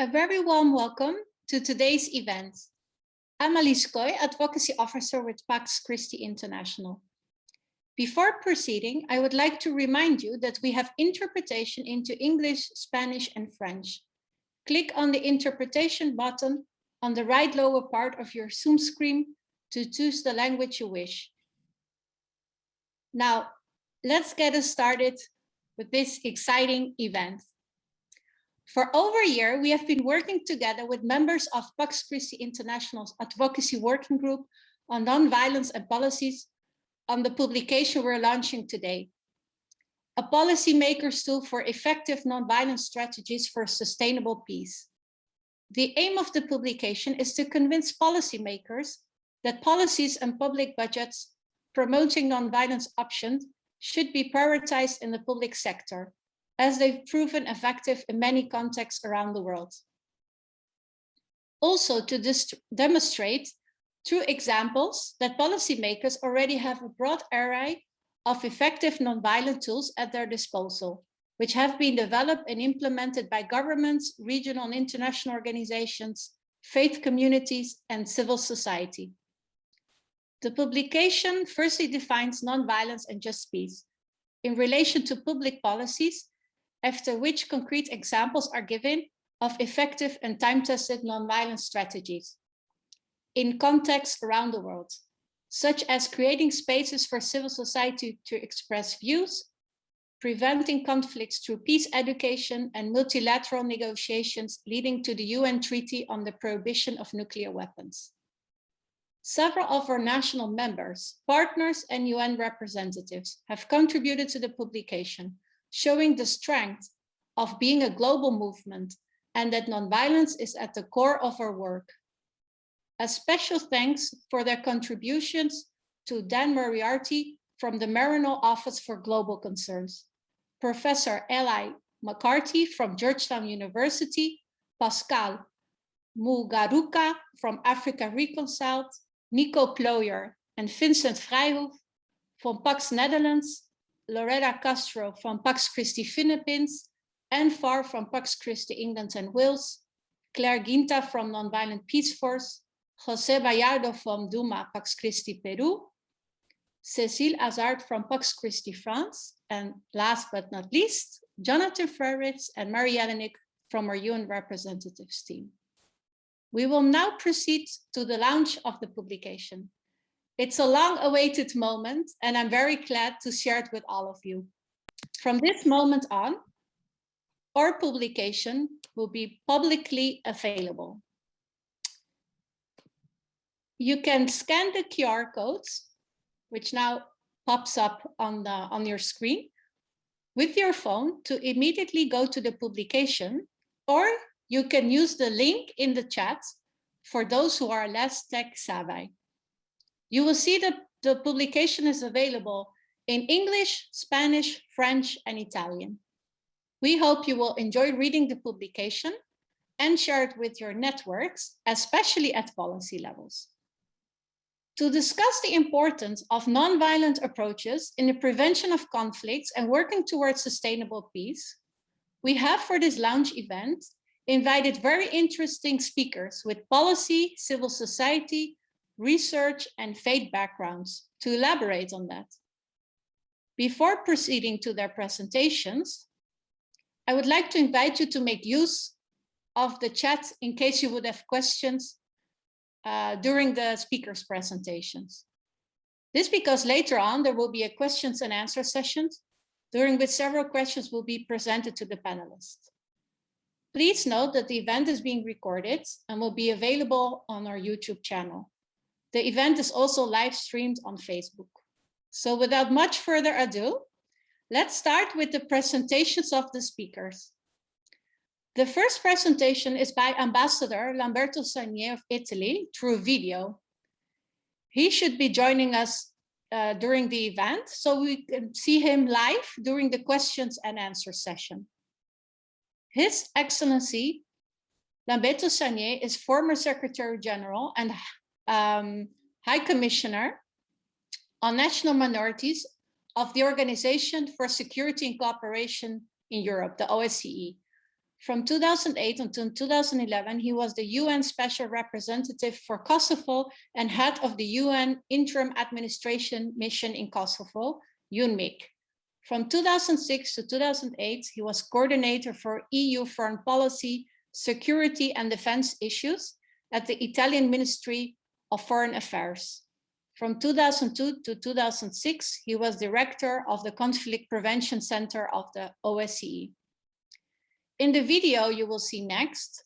A very warm welcome to today's event. I'm Alice Koy, Advocacy Officer with Pax Christi International. Before proceeding, I would like to remind you that we have interpretation into English, Spanish, and French. Click on the interpretation button on the right lower part of your Zoom screen to choose the language you wish. Now, let's get us started with this exciting event. For over a year, we have been working together with members of Pax Christi International's Advocacy Working Group on Nonviolence and Policies on the publication we're launching today, a policymakers tool for effective nonviolent strategies for sustainable peace. The aim of the publication is to convince policymakers that policies and public budgets promoting nonviolence options should be prioritized in the public sector, as they've proven effective in many contexts around the world. Also to demonstrate through examples that policymakers already have a broad array of effective nonviolent tools at their disposal, which have been developed and implemented by governments, regional and international organizations, faith communities, and civil society. The publication firstly defines nonviolence and just peace in relation to public policies, after which concrete examples are given of effective and time-tested nonviolent strategies in contexts around the world, such as creating spaces for civil society to express views, preventing conflicts through peace education and multilateral negotiations leading to the UN Treaty on the Prohibition of Nuclear Weapons. Several of our national members, partners, and UN representatives have contributed to the publication, showing the strength of being a global movement and that nonviolence is at the core of our work. A special thanks for their contributions to Dan Moriarty from the Marino Office for Global Concerns, Professor Eli McCarthy from Georgetown University, Pascal Mugaruka from Africa Reconciled, Nico Plooyer and Vincent Vrijhoef from Pax Netherlands, Loretta Castro from Pax Christi Philippines, Anne Farr from Pax Christi England and Wales, Claire Guinta from Nonviolent Peace Force, José Bayardo from Duma Pax Christi Peru, Cécile Hazard from Pax Christi France, and last but not least, Jonathan Frericks and Mary Jelinek from our UN representatives team. We will now proceed to the launch of the publication. It's a long-awaited moment, and I'm very glad to share it with all of you. From this moment on, our publication will be publicly available. You can scan the QR codes, which now pops up on your screen, with your phone to immediately go to the publication, or you can use the link in the chat for those who are less tech savvy. You will see that the publication is available in English, Spanish, French, and Italian. We hope you will enjoy reading the publication and share it with your networks, especially at policy levels. To discuss the importance of nonviolent approaches in the prevention of conflicts and working towards sustainable peace, we have for this launch event invited very interesting speakers with policy, civil society, research, and faith backgrounds to elaborate on that. Before proceeding to their presentations, I would like to invite you to make use of the chat in case you would have questions during the speakers' presentations. This because later on there will be a questions and answer session during which several questions will be presented to the panelists. Please note that the event is being recorded and will be available on our YouTube channel. The event is also live streamed on Facebook. So without much further ado, let's start with the presentations of the speakers. The first presentation is by Ambassador Lamberto Sagnier of Italy through video. He should be joining us during the event, so we can see him live during the questions and answer session. His Excellency Lamberto Sagnier is former Secretary General and High Commissioner on National Minorities of the Organization for Security and Cooperation in Europe, the OSCE, From 2008 until 2011, he was the UN Special Representative for Kosovo and head of the UN Interim Administration Mission in Kosovo, UNMIK. From 2006 to 2008, he was coordinator for EU foreign policy, security and defense issues at the Italian Ministry of Foreign Affairs. From 2002 to 2006, he was director of the Conflict Prevention Center of the OSCE. In the video you will see next,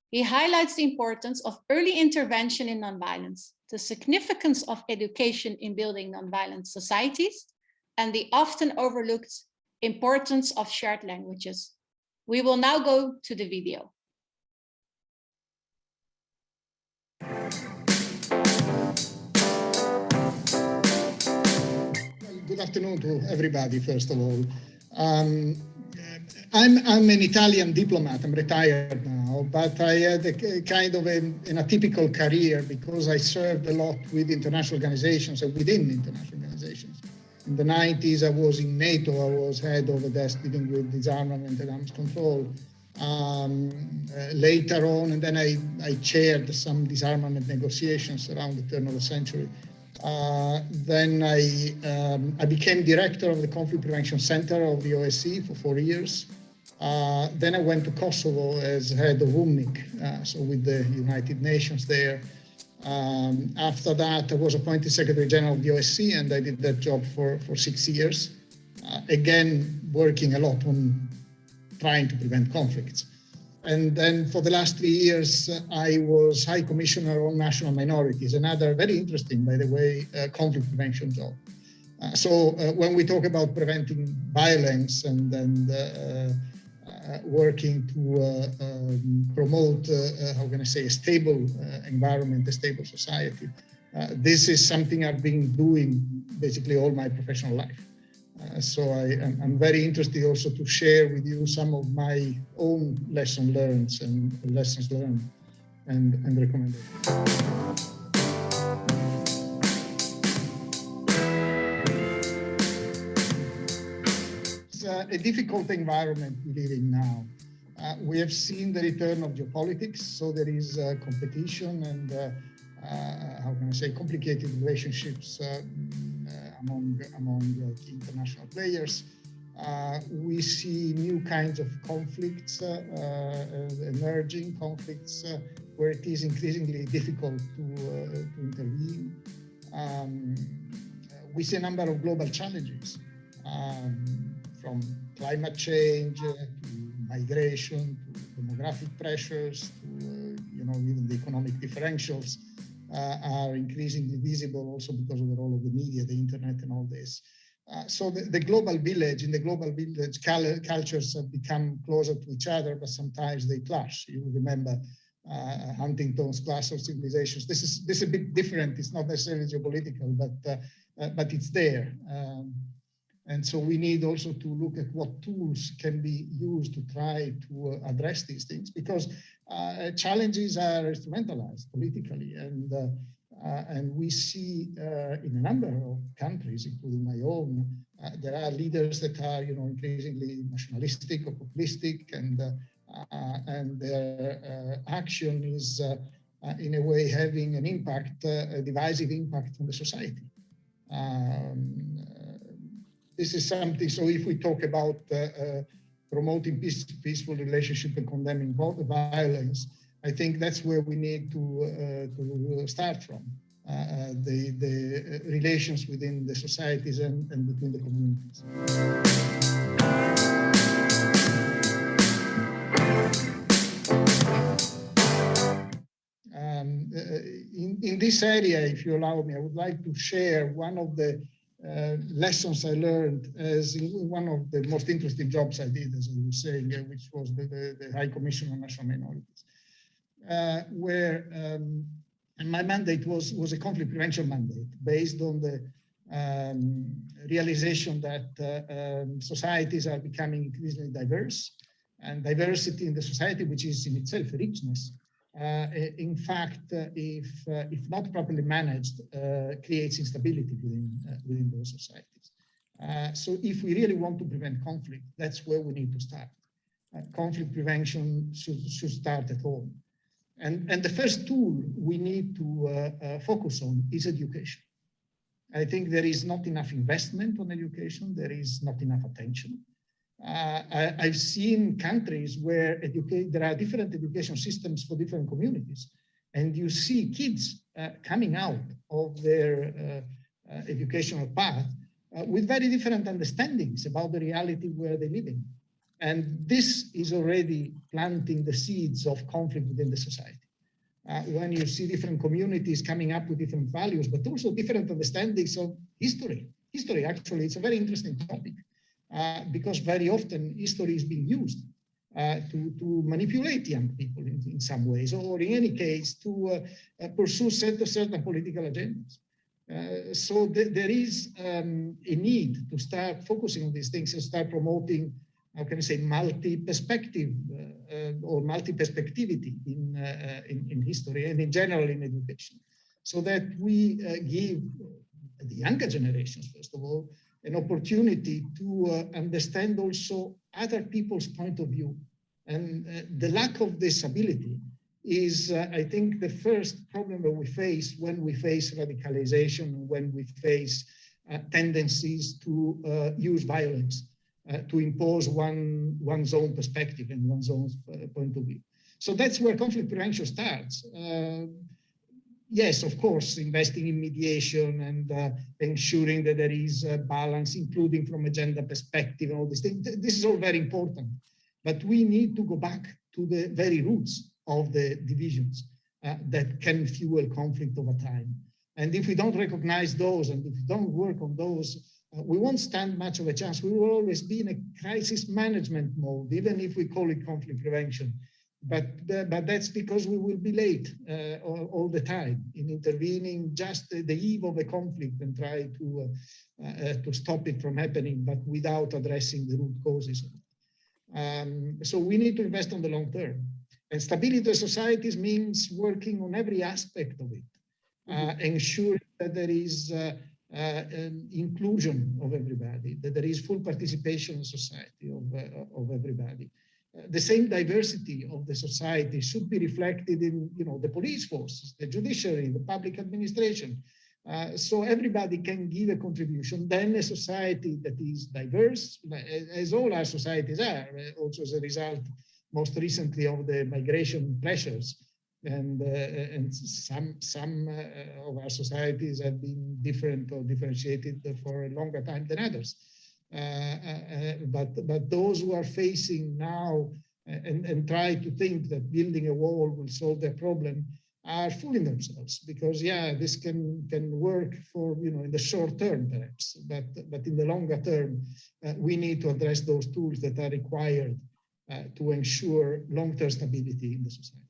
he highlights the importance of early intervention in nonviolence, the significance of education in building nonviolent societies, and the often overlooked importance of shared languages. We will now go to the video. Good afternoon to everybody, first of all. I'm an Italian diplomat. I'm retired now, but I had a kind of an atypical career because I served a lot with international organizations and within international organizations. In the 90s, I was in NATO. I was head of a desk dealing with disarmament and arms control. Later on, and then I chaired some disarmament negotiations around the turn of the century. Then I became director of the Conflict Prevention Center of the OSCE for 4 years. Then I went to Kosovo as head of UNMIK, so with the United Nations there. After that, I was appointed Secretary General of the OSCE, and I did that job for 6 years. Again, working a lot on trying to prevent conflicts. And then for the last 3 years, I was High Commissioner on National Minorities, another very interesting, by the way, conflict prevention job. So when we talk about preventing violence and working to promote, how can I say, a stable environment, a stable society, this is something I've been doing basically all my professional life. So I'm very interested also to share with you some of my own lessons learned and recommendations. It's a difficult environment we live in now. We have seen the return of geopolitics, so there is competition and how can I say, complicated relationships among key international players. We see new kinds of conflicts, emerging conflicts, where it is increasingly difficult to intervene. We see a number of global challenges, from climate change to migration to demographic pressures to even the economic differentials. Are increasingly visible also because of the role of the media, the internet, and all this. So the global village, in the global village, cultures have become closer to each other, but sometimes they clash. You remember Huntington's clash of civilizations. This is a bit different. It's not necessarily geopolitical, but it's there. And so we need also to look at what tools can be used to try to address these things, because challenges are instrumentalized politically, and we see in a number of countries, including my own, there are leaders that are increasingly nationalistic or populistic, and their action is in a way having an impact, a divisive impact on the society. This is something, so if we talk about promoting peaceful relationship and condemning violence, I think that's where we need to start from, the relations within the societies and between the communities. In this area, if you allow me, I would like to share one of the lessons I learned as in one of the most interesting jobs I did, as I was saying, which was the High Commission on National Minorities, where my mandate was a conflict prevention mandate based on the realization that societies are becoming increasingly diverse, and diversity in the society, which is in itself a richness, in fact, if not properly managed, creates instability within those societies. So if we really want to prevent conflict, that's where we need to start. conflict prevention should start at home. And the first tool we need to focus on is education. I think there is not enough investment on education. There is not enough attention. I've seen countries where there are different education systems for different communities. And you see kids coming out of their educational path with very different understandings about the reality where they live in. And this is already planting the seeds of conflict within the society. When you see different communities coming up with different values, but also different understandings of history. History, actually, it's a very interesting topic because very often history is being used to manipulate young people in some ways, or in any case, to pursue certain political agendas. So there is a need to start focusing on these things and start promoting, how can I say, multi-perspective or multi-perspectivity in history and in general in education, so that we give the younger generations, first of all, an opportunity to understand also other people's point of view. And the lack of this ability is, I think, the first problem that we face when we face radicalization, when we face tendencies to use violence, to impose one's own perspective and one's own point of view. So that's where conflict prevention starts. Yes, of course, investing in mediation and ensuring that there is a balance, including from a gender perspective and all these things. This is all very important. But we need to go back to the very roots of the divisions that can fuel conflict over time. And if we don't recognize those and if we don't work on those, we won't stand much of a chance. We will always be in a crisis management mode, even if we call it conflict prevention. But that's because we will be late all the time in intervening just the eve of a conflict and try to stop it from happening, but without addressing the root causes. So we need to invest on the long term. And stability of societies means working on every aspect of it, ensuring that there is an inclusion of everybody, that there is full participation in society of everybody. The same diversity of the society should be reflected in, the police forces, the judiciary, the public administration. So everybody can give a contribution. Then a society that is diverse, as all our societies are, also as a result, most recently, of the migration pressures. And some of our societies have been different or differentiated for a longer time than others. But those who are facing now and try to think that building a wall will solve their problem are fooling themselves, because this can work for in the short term perhaps, but in the longer term we need to address those tools that are required to ensure long-term stability in the society.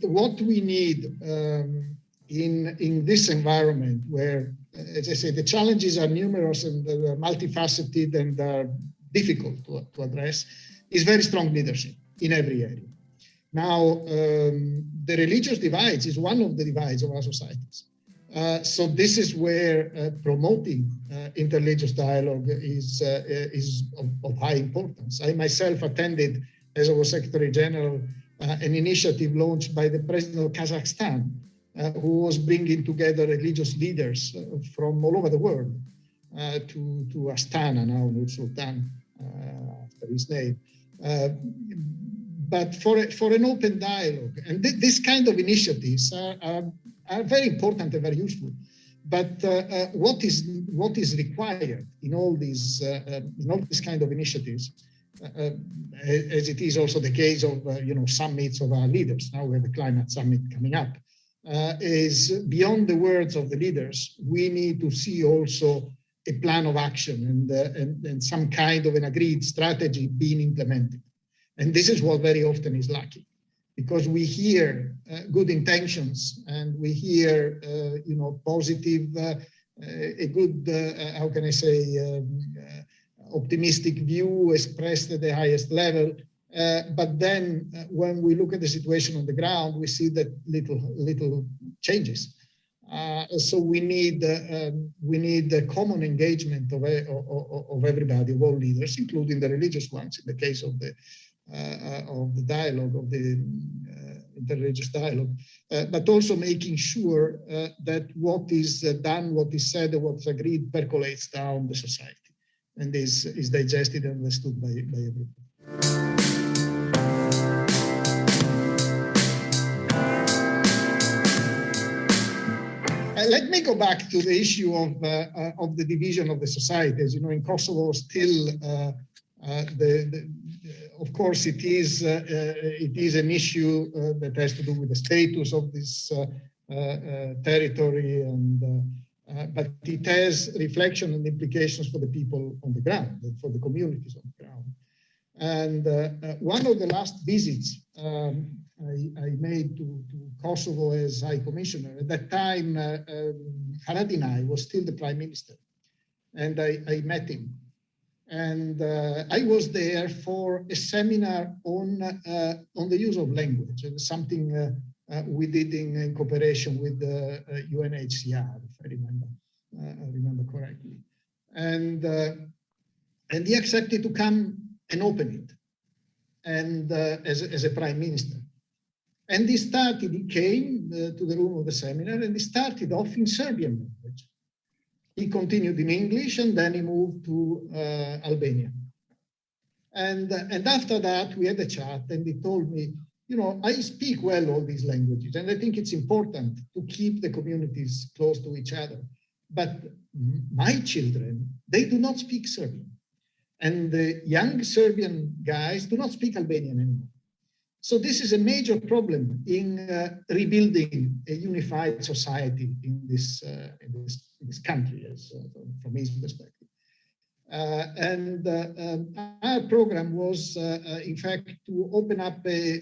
What we need in this environment where, as I say, the challenges are numerous and multifaceted and are difficult to address, is very strong leadership in every area. Now, the religious divides is one of the divides of our societies. So this is where promoting interreligious dialogue is of high importance. I myself attended, as I was Secretary General, an initiative launched by the President of Kazakhstan, who was bringing together religious leaders from all over the world to Astana, now Nur Sultan, after his name. But for an open dialogue. And this kind of initiatives are very important and very useful. But what is required in all these kind of initiatives, as it is also the case of summits of our leaders. Now we have a climate summit coming up. Is beyond the words of the leaders, we need to see also a plan of action and some kind of an agreed strategy being implemented. And this is what very often is lacking, because we hear good intentions and we hear positive, a good how can I say, optimistic view expressed at the highest level. But then when we look at the situation on the ground, we see that little changes. So we need the common engagement of everybody, of all leaders, including the religious ones, in the case of the dialogue, of the interreligious dialogue, but also making sure that what is done, what is said, and what is agreed percolates down the society and is digested and understood by everybody. Let me go back to the issue of the division of the society. As you know, in Kosovo, still, of course, it is an issue that has to do with the status of this territory, but it has reflection and implications for the people on the ground, for the communities on the ground. And one of the last visits I made to Kosovo as High Commissioner, at that time, Haradinaj was still the Prime Minister, and I met him. And I was there for a seminar on the use of language. It was something we did in cooperation with the UNHCR, if I remember correctly. And he accepted to come and open it, and as a Prime Minister. And he came to the room of the seminar, and he started off in Serbian language. He continued in English, and then he moved to Albanian. And after that, we had a chat, and he told me, you know, I speak well all these languages, and I think it's important to keep the communities close to each other. But my children, they do not speak Serbian. And the young Serbian guys do not speak Albanian anymore. So this is a major problem in rebuilding a unified society in this country, from his perspective. Our program was, in fact, to open up a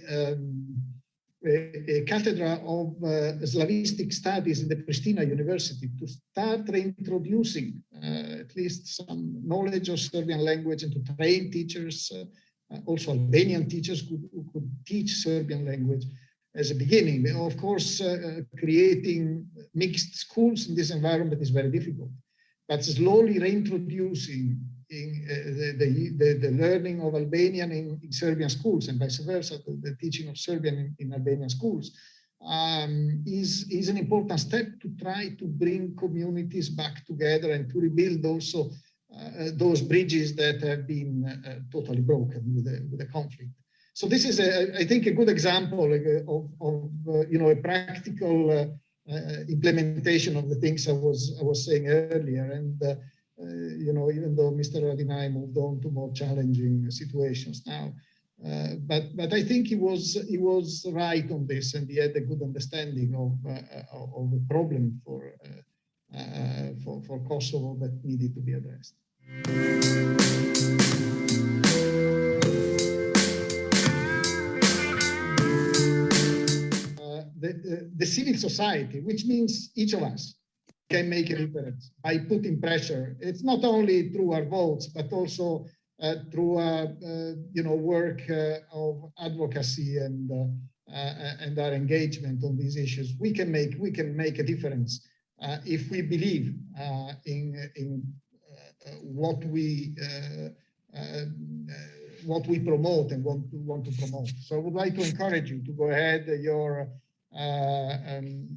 cátedra of Slavistic studies in the Pristina University to start reintroducing at least some knowledge of Serbian language and to train teachers, also Albanian teachers who could teach Serbian language as a beginning. Of course, creating mixed schools in this environment is very difficult, but slowly reintroducing the learning of Albanian in Serbian schools and vice versa, the teaching of Serbian in Albanian schools is an important step to try to bring communities back together and to rebuild also those bridges that have been totally broken with the conflict. So this is, I think, a good example of you know, a practical implementation of the things I was saying earlier. And you know, even though Mr. Haradinaj moved on to more challenging situations now, but I think he was right on this, and he had a good understanding of the problem for Kosovo that needed to be addressed. The civil society, which means each of us can make a difference by putting pressure. It's not only through our votes, but also through you know, work of advocacy and our engagement on these issues. We can make a difference if we believe in what we promote and want to promote. So I would like to encourage you to go ahead. Your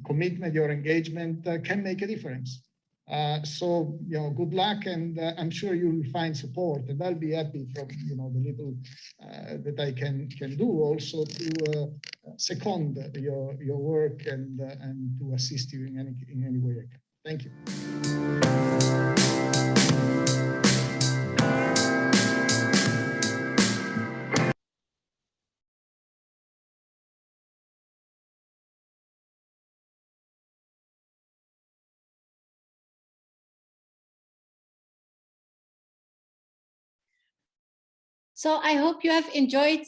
commitment, your engagement can make a difference. So, you know, good luck, and I'm sure you'll find support, and I'll be happy from, you know, the little that I can do also to second your work and to assist you in any way I can. Thank you. So I hope you have enjoyed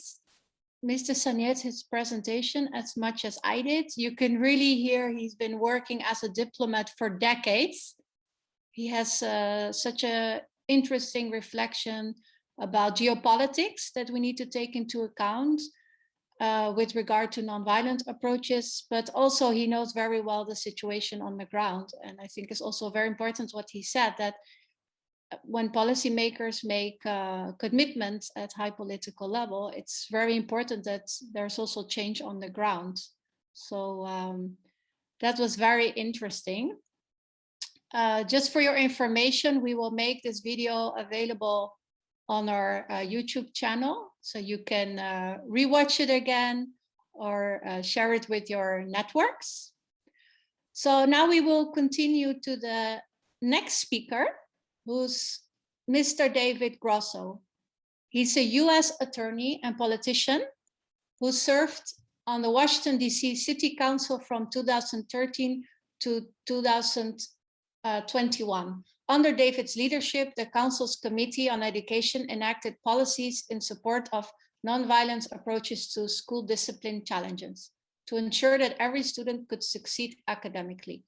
Mr. Sanjet's presentation as much as I did. You can really hear he's been working as a diplomat for decades. He has such an interesting reflection about geopolitics that we need to take into account. with regard to nonviolent approaches, but also he knows very well the situation on the ground. And I think it's also very important what he said, that when policymakers make commitments at high political level, it's very important that there's also change on the ground. So that was very interesting. Just for your information, we will make this video available on our YouTube channel, so you can rewatch it again or share it with your networks. So now we will continue to the next speaker, who's Mr. David Grosso. He's a US attorney and politician who served on the Washington, D.C. City Council from 2013 to 2021. Under David's leadership, the Council's Committee on Education enacted policies in support of nonviolent approaches to school discipline challenges to ensure that every student could succeed academically.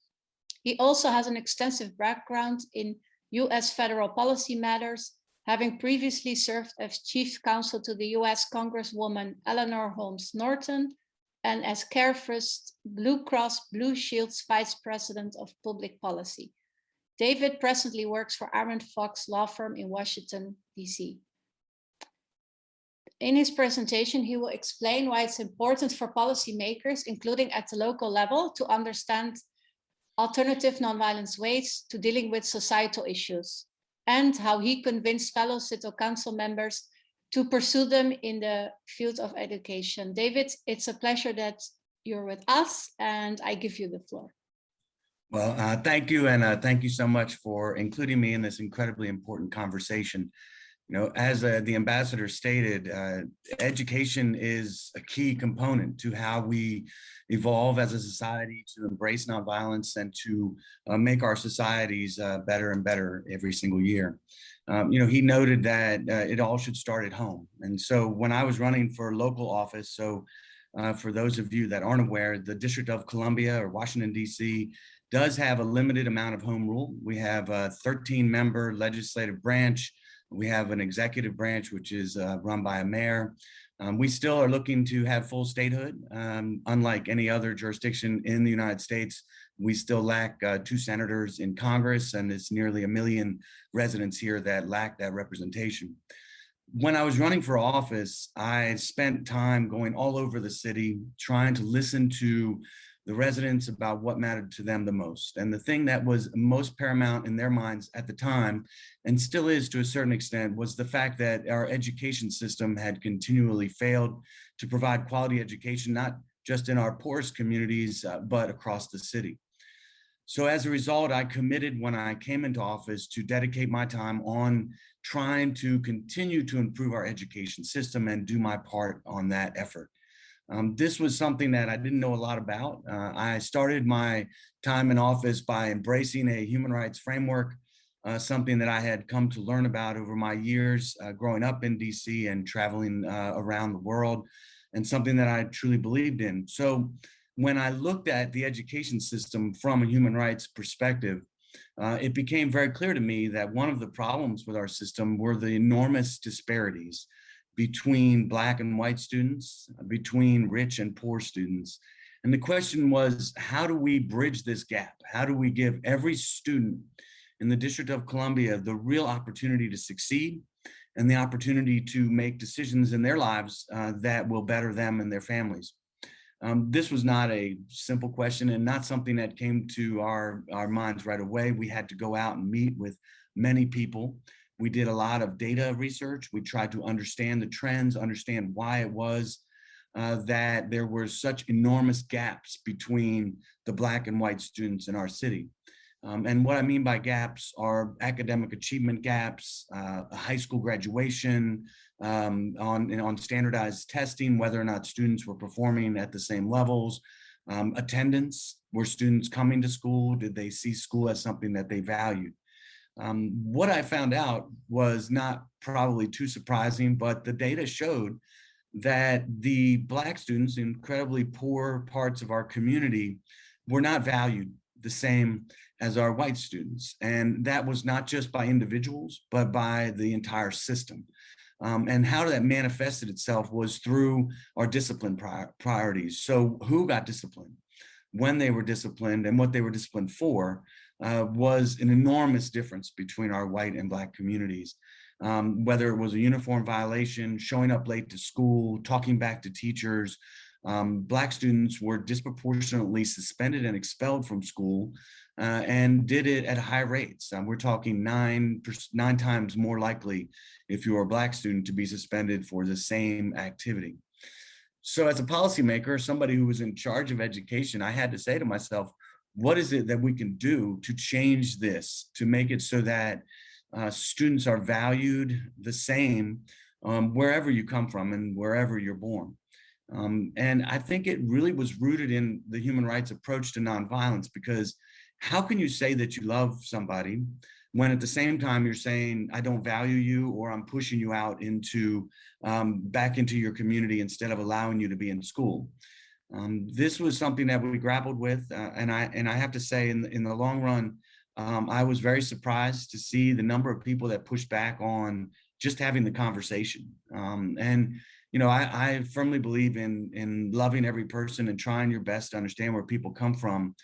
He also has an extensive background in US federal policy matters, having previously served as chief counsel to the US Congresswoman Eleanor Holmes Norton and as CareFirst Blue Cross Blue Shield's vice president of public policy. David presently works for Aaron Fox law firm in Washington, D.C. In his presentation, he will explain why it's important for policymakers, including at the local level, to understand alternative nonviolence ways to dealing with societal issues, and how he convinced fellow City Council members to pursue them in the field of education. David, it's a pleasure that you're with us, and I give you the floor. Well, thank you, and thank you so much for including me in this incredibly important conversation. You know, as the ambassador stated, education is a key component to how we evolve as a society to embrace nonviolence and to make our societies better and better every single year. You know, he noted that it all should start at home. And so when I was running for local office, so for those of you that aren't aware, the District of Columbia or Washington, D.C. does have a limited amount of home rule. We have a 13-member legislative branch. We have an executive branch, which is run by a mayor. We still are looking to have full statehood. Unlike any other jurisdiction in the United States, we still lack 2 senators in Congress, and it's nearly 1 million residents here that lack that representation. When I was running for office, I spent time going all over the city, trying to listen to the residents about what mattered to them the most. And the thing that was most paramount in their minds at the time, and still is to a certain extent, was the fact that our education system had continually failed to provide quality education, not just in our poorest communities, but across the city. So as a result, I committed when I came into office to dedicate my time on trying to continue to improve our education system and do my part on that effort. This was something that I didn't know a lot about. I started my time in office by embracing a human rights framework, something that I had come to learn about over my years growing up in DC and traveling around the world, and something that I truly believed in. So when I looked at the education system from a human rights perspective, it became very clear to me that one of the problems with our system were the enormous disparities between Black and white students, between rich and poor students. And the question was, how do we bridge this gap? How do we give every student in the District of Columbia the real opportunity to succeed and the opportunity to make decisions in their lives that will better them and their families? This was not a simple question and not something that came to our minds right away. We had to go out and meet with many people. We did a lot of data research. We tried to understand the trends, understand why it was that there were such enormous gaps between the Black and white students in our city. And what I mean by gaps are academic achievement gaps, high school graduation, on standardized testing, whether or not students were performing at the same levels, attendance, were students coming to school? Did they see school as something that they valued? What I found out was not probably too surprising, but the data showed that the Black students in incredibly poor parts of our community were not valued the same as our white students. And that was not just by individuals, but by the entire system. And how that manifested itself was through our discipline priorities. So who got disciplined, when they were disciplined, and what they were disciplined for was an enormous difference between our white and Black communities. Whether it was a uniform violation, showing up late to school, talking back to teachers, Black students were disproportionately suspended and expelled from school and did it at high rates. We're talking nine times more likely if you are a Black student to be suspended for the same activity. So as a policymaker, somebody who was in charge of education, I had to say to myself, what is it that we can do to change this, to make it so that students are valued the same wherever you come from and wherever you're born? And I think it really was rooted in the human rights approach to nonviolence, because how can you say that you love somebody when at the same time you're saying, I don't value you, or I'm pushing you out into back into your community instead of allowing you to be in school? This was something that we grappled with, and I have to say, in the long run, I was very surprised to see the number of people that pushed back on just having the conversation. And you know, I firmly believe in loving every person and trying your best to understand where people come from.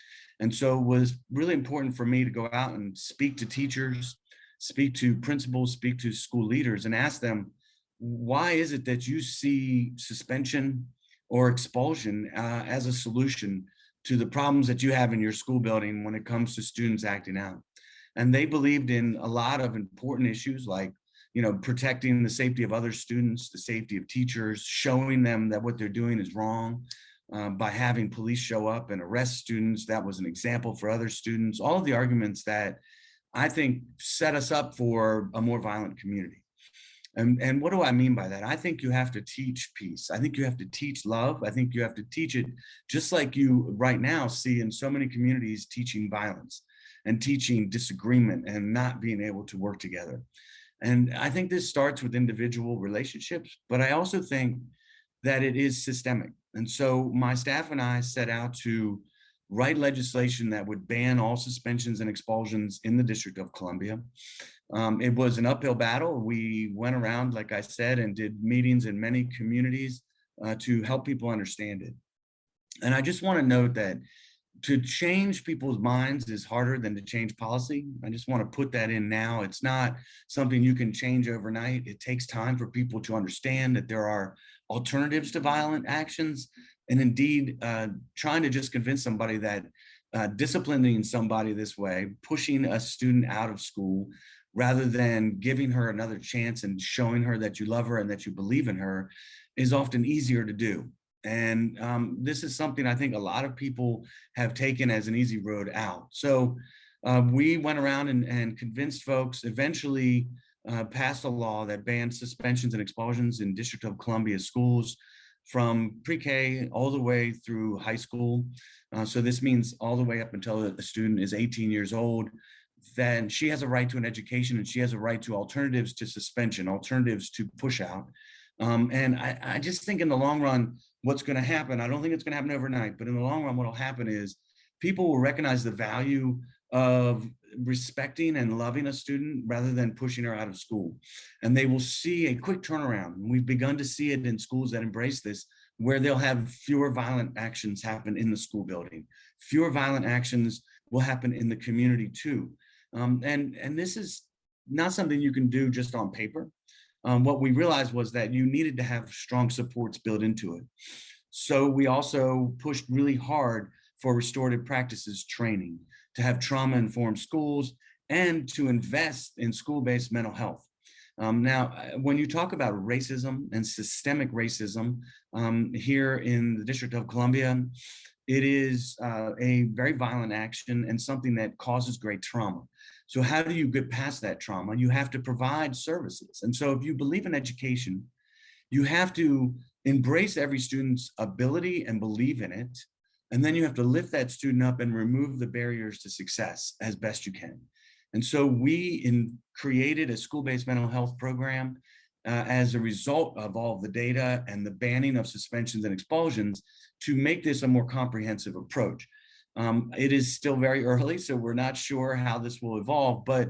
And so it was really important for me to go out and speak to teachers, speak to principals, speak to school leaders, and ask them, why is it that you see suspension or expulsion as a solution to the problems that you have in your school building when it comes to students acting out? And they believed in a lot of important issues like, you know, protecting the safety of other students, the safety of teachers, showing them that what they're doing is wrong by having police show up and arrest students. That was an example for other students. All of the arguments that I think set us up for a more violent community. And what do I mean by that? I think you have to teach peace. I think you have to teach love. I think you have to teach it just like you right now see in so many communities teaching violence and teaching disagreement and not being able to work together. And I think this starts with individual relationships, but I also think that it is systemic. And so my staff and I set out to write legislation that would ban all suspensions and expulsions in the District of Columbia. It was an uphill battle. We went around, like I said, and did meetings in many communities to help people understand it. And I just want to note that to change people's minds is harder than to change policy. I just want to put that in now. It's not something you can change overnight. It takes time for people to understand that there are alternatives to violent actions. And indeed, trying to just convince somebody that disciplining somebody this way, pushing a student out of school, rather than giving her another chance and showing her that you love her and that you believe in her, is often easier to do. And this is something I think a lot of people have taken as an easy road out. So we went around and convinced folks, eventually passed a law that banned suspensions and expulsions in District of Columbia schools from pre-K all the way through high school. So this means all the way up until a student is 18 years old. Then she has a right to an education, and she has a right to alternatives to suspension, alternatives to push out. And I just think in the long run, what's going to happen, I don't think it's going to happen overnight, but in the long run, what will happen is people will recognize the value of respecting and loving a student rather than pushing her out of school. And they will see a quick turnaround. And we've begun to see it in schools that embrace this, where they'll have fewer violent actions happen in the school building. Fewer violent actions will happen in the community too. And this is not something you can do just on paper. What we realized was that you needed to have strong supports built into it. So we also pushed really hard for restorative practices training, to have trauma-informed schools, and to invest in school-based mental health. Now, when you talk about racism and systemic racism here in the District of Columbia, it is a very violent action and something that causes great trauma. So how do you get past that trauma? You have to provide services. And so if you believe in education, you have to embrace every student's ability and believe in it. And then you have to lift that student up and remove the barriers to success as best you can. And so we created a school-based mental health program as a result of all of the data and the banning of suspensions and expulsions to make this a more comprehensive approach. It is still very early, so we're not sure how this will evolve, but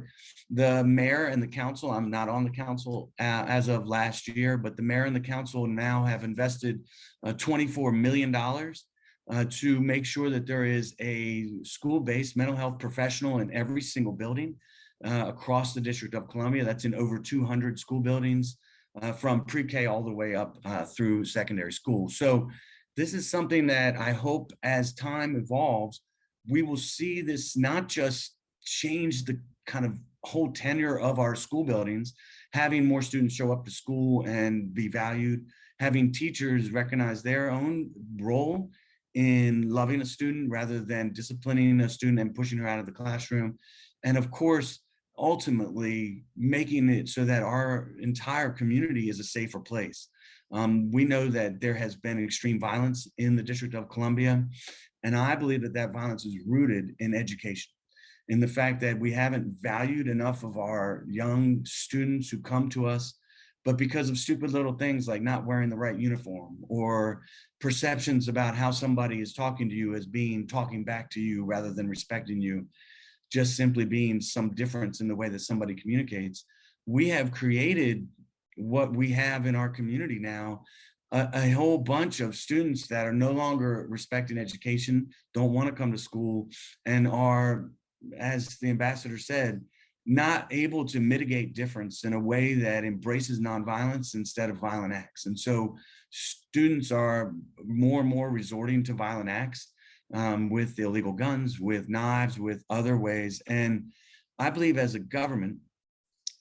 the mayor and the council, I'm not on the council as of last year, but the mayor and the council now have invested $24 million to make sure that there is a school-based mental health professional in every single building across the District of Columbia. That's in over 200 school buildings from pre-K all the way up through secondary school. So this is something that I hope as time evolves, we will see this not just change the kind of whole tenure of our school buildings, having more students show up to school and be valued, having teachers recognize their own role in loving a student rather than disciplining a student and pushing her out of the classroom. And of course, ultimately making it so that our entire community is a safer place. We know that there has been extreme violence in the District of Columbia, and I believe that that violence is rooted in education, in the fact that we haven't valued enough of our young students who come to us, but because of stupid little things like not wearing the right uniform or perceptions about how somebody is talking to you as being talking back to you rather than respecting you, just simply being some difference in the way that somebody communicates, we have created what we have in our community now, a whole bunch of students that are no longer respecting education, don't want to come to school, and are, as the ambassador said, not able to mitigate difference in a way that embraces nonviolence instead of violent acts. And so students are more and more resorting to violent acts with illegal guns, with knives, with other ways. And I believe as a government,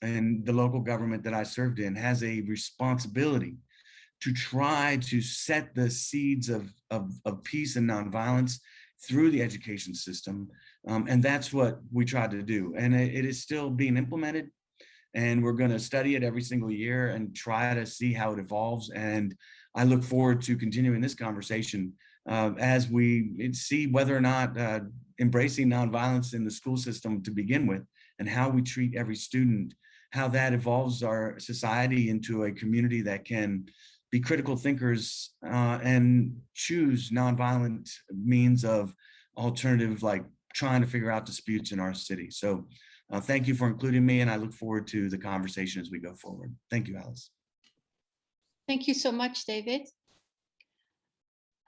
and the local government that I served in has a responsibility to try to set the seeds of peace and nonviolence through the education system. And that's what we tried to do. And it is still being implemented. And we're going to study it every single year and try to see how it evolves. And I look forward to continuing this conversation as we see whether or not embracing nonviolence in the school system to begin with, and how we treat every student, how that evolves our society into a community that can be critical thinkers and choose nonviolent means of alternative, like trying to figure out disputes in our city. So thank you for including me, and I look forward to the conversation as we go forward. Thank you, Alice. Thank you so much, David.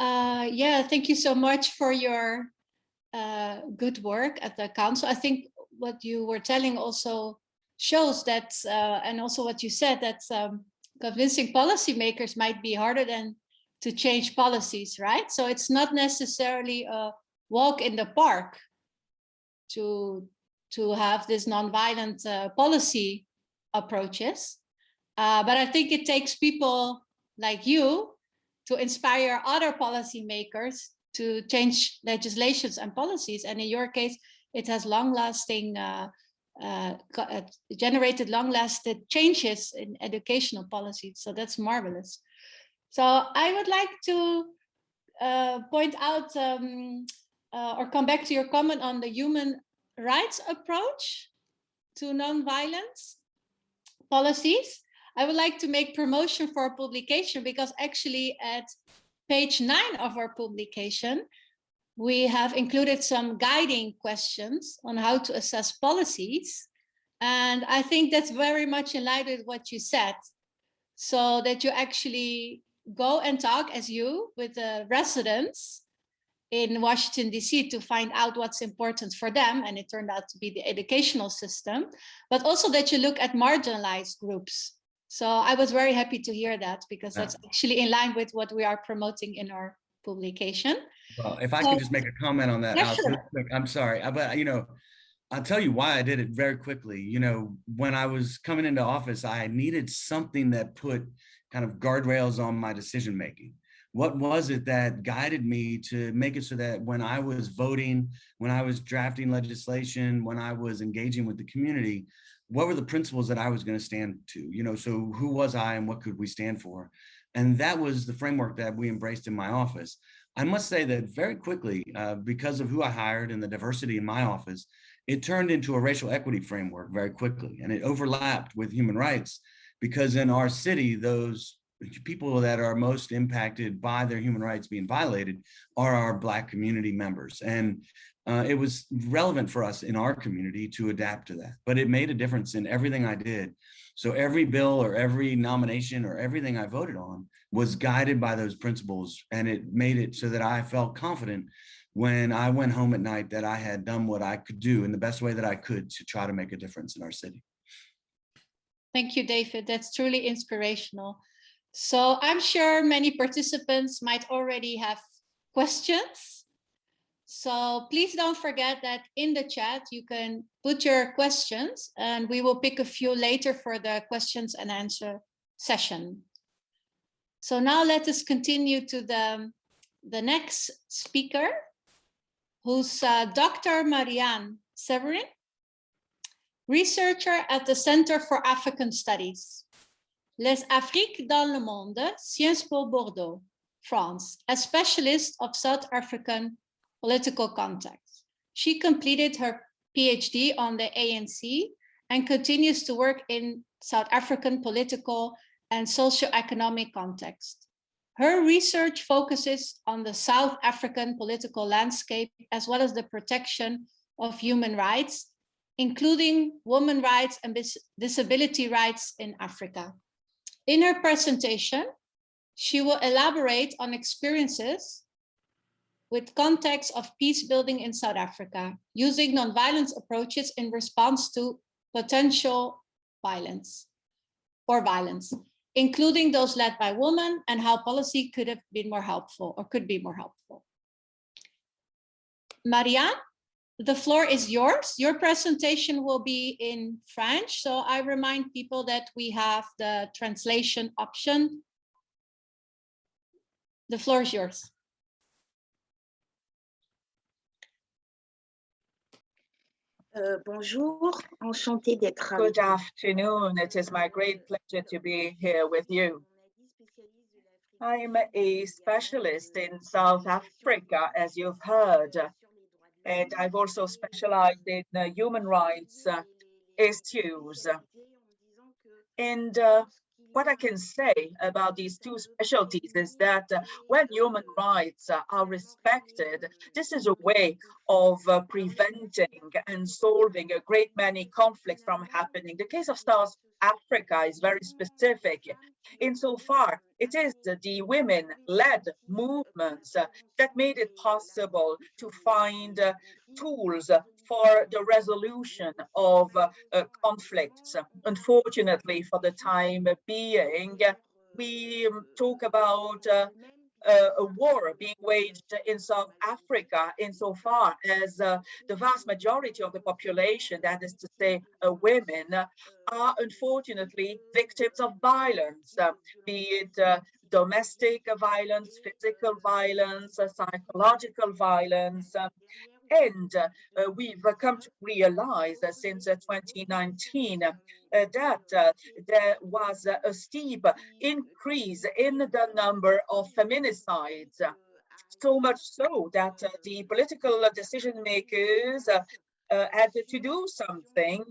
Yeah, thank you so much for your good work at the council. I think what you were telling also shows that, and also what you said, that convincing policymakers might be harder than to change policies, right? So it's not necessarily a walk in the park to have this nonviolent policy approaches. But I think it takes people like you to inspire other policymakers to change legislations and policies. And in your case, it has long-lasting, generated long-lasting changes in educational policies. So that's marvelous. So I would like to point out or come back to your comment on the human rights approach to nonviolence policies. I would like to make promotion for a publication, because actually at page 9 of our publication, we have included some guiding questions on how to assess policies. And I think that's very much in line with what you said, so that you actually go and talk as you with the residents in Washington, D.C. to find out what's important for them. And it turned out to be the educational system, but also that you look at marginalized groups. So I was very happy to hear that, because that's actually in line with what we are promoting in our publication. Well, if I could just make a comment on that, yeah, Alex, sure. real quick. I'm sorry, but I'll tell you why I did it very quickly. When I was coming into office, I needed something that put kind of guardrails on my decision making. What was it that guided me to make it so that when I was voting, when I was drafting legislation, when I was engaging with the community, what were the principles that I was going to stand to? So who was I and what could we stand for? And that was the framework that we embraced in my office. I must say that very quickly, because of who I hired and the diversity in my office, it turned into a racial equity framework very quickly, and it overlapped with human rights, because in our city, those people that are most impacted by their human rights being violated are our Black community members. And it was relevant for us in our community to adapt to that, but it made a difference in everything I did. So every bill or every nomination or everything I voted on was guided by those principles, and it made it so that I felt confident when I went home at night that I had done what I could do in the best way that I could to try to make a difference in our city. Thank you, David. That's truly inspirational. So I'm sure many participants might already have questions. So please don't forget that in the chat, you can put your questions and we will pick a few later for the questions and answer session. So now let us continue to the next speaker, who's Dr. Marianne Severin, researcher at the Center for African Studies. Les Afriques dans le Monde, Sciences Po Bordeaux, France, a specialist of South African political context. She completed her PhD on the ANC and continues to work in South African political and socio-economic context. Her research focuses on the South African political landscape, as well as the protection of human rights, including women's rights and disability rights in Africa. In her presentation, she will elaborate on experiences with context of peace building in South Africa, using nonviolence approaches in response to potential violence, including those led by women, and how policy could have been more helpful or could be more helpful. Marianne, the floor is yours. Your presentation will be in French, so I remind people that we have the translation option. The floor is yours. Bonjour, enchantée d'être Good afternoon. It is my great pleasure to be here with you. I'm a specialist in South Africa, as you've heard, and I've also specialized in human rights issues. And what I can say about these two specialties is that when human rights are respected, this is a way of preventing and solving a great many conflicts from happening. The case of South Africa is very specific. Insofar, it is the women-led movements that made it possible to find tools for the resolution of conflicts. Unfortunately, for the time being, we talk about a war being waged in South Africa insofar as the vast majority of the population, that is to say women, are unfortunately victims of violence, be it domestic violence, physical violence, psychological violence. And we've come to realize since 2019 that there was a steep increase in the number of feminicides. So much so that the political decision makers had to do something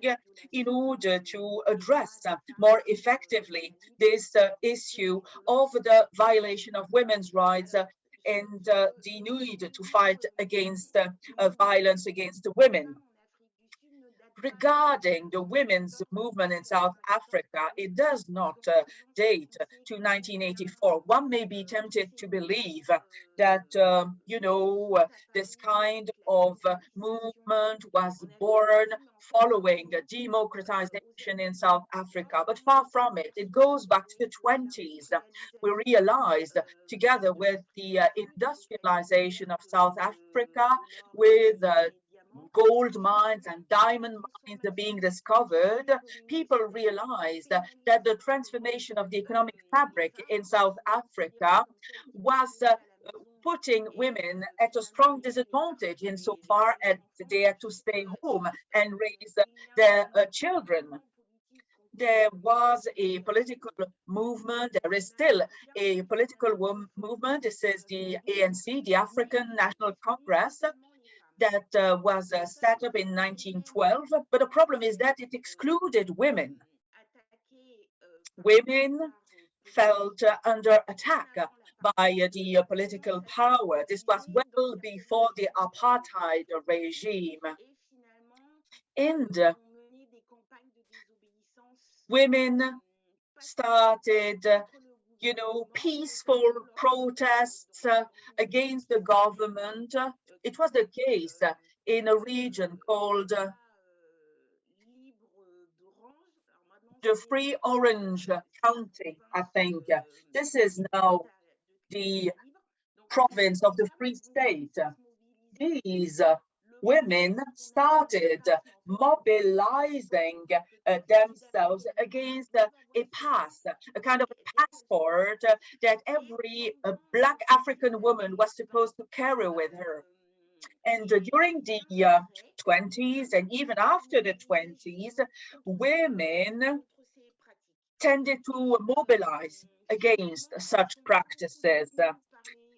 in order to address more effectively this issue of the violation of women's rights and the need to fight against violence against women. Regarding the women's movement in South Africa, it does not date to 1984. One may be tempted to believe that, you know, this kind of movement was born following democratization in South Africa, but far from it. It goes back to the 20s. We realized, together with the industrialization of South Africa, with gold mines and diamond mines are being discovered, people realized that the transformation of the economic fabric in South Africa was putting women at a strong disadvantage insofar as they had to stay home and raise their children. There was a political movement, there is still a political movement. This is the ANC, the African National Congress, that was set up in 1912, but the problem is that it excluded women. Women felt under attack by the political power. This was well before the apartheid regime. And women started, peaceful protests against the government. It was the case in a region called the Free Orange County, I think. This is now the province of the Free State. These women started mobilizing themselves against a pass, a kind of passport that every Black African woman was supposed to carry with her. And during the 20s and even after the 20s, women tended to mobilize against such practices.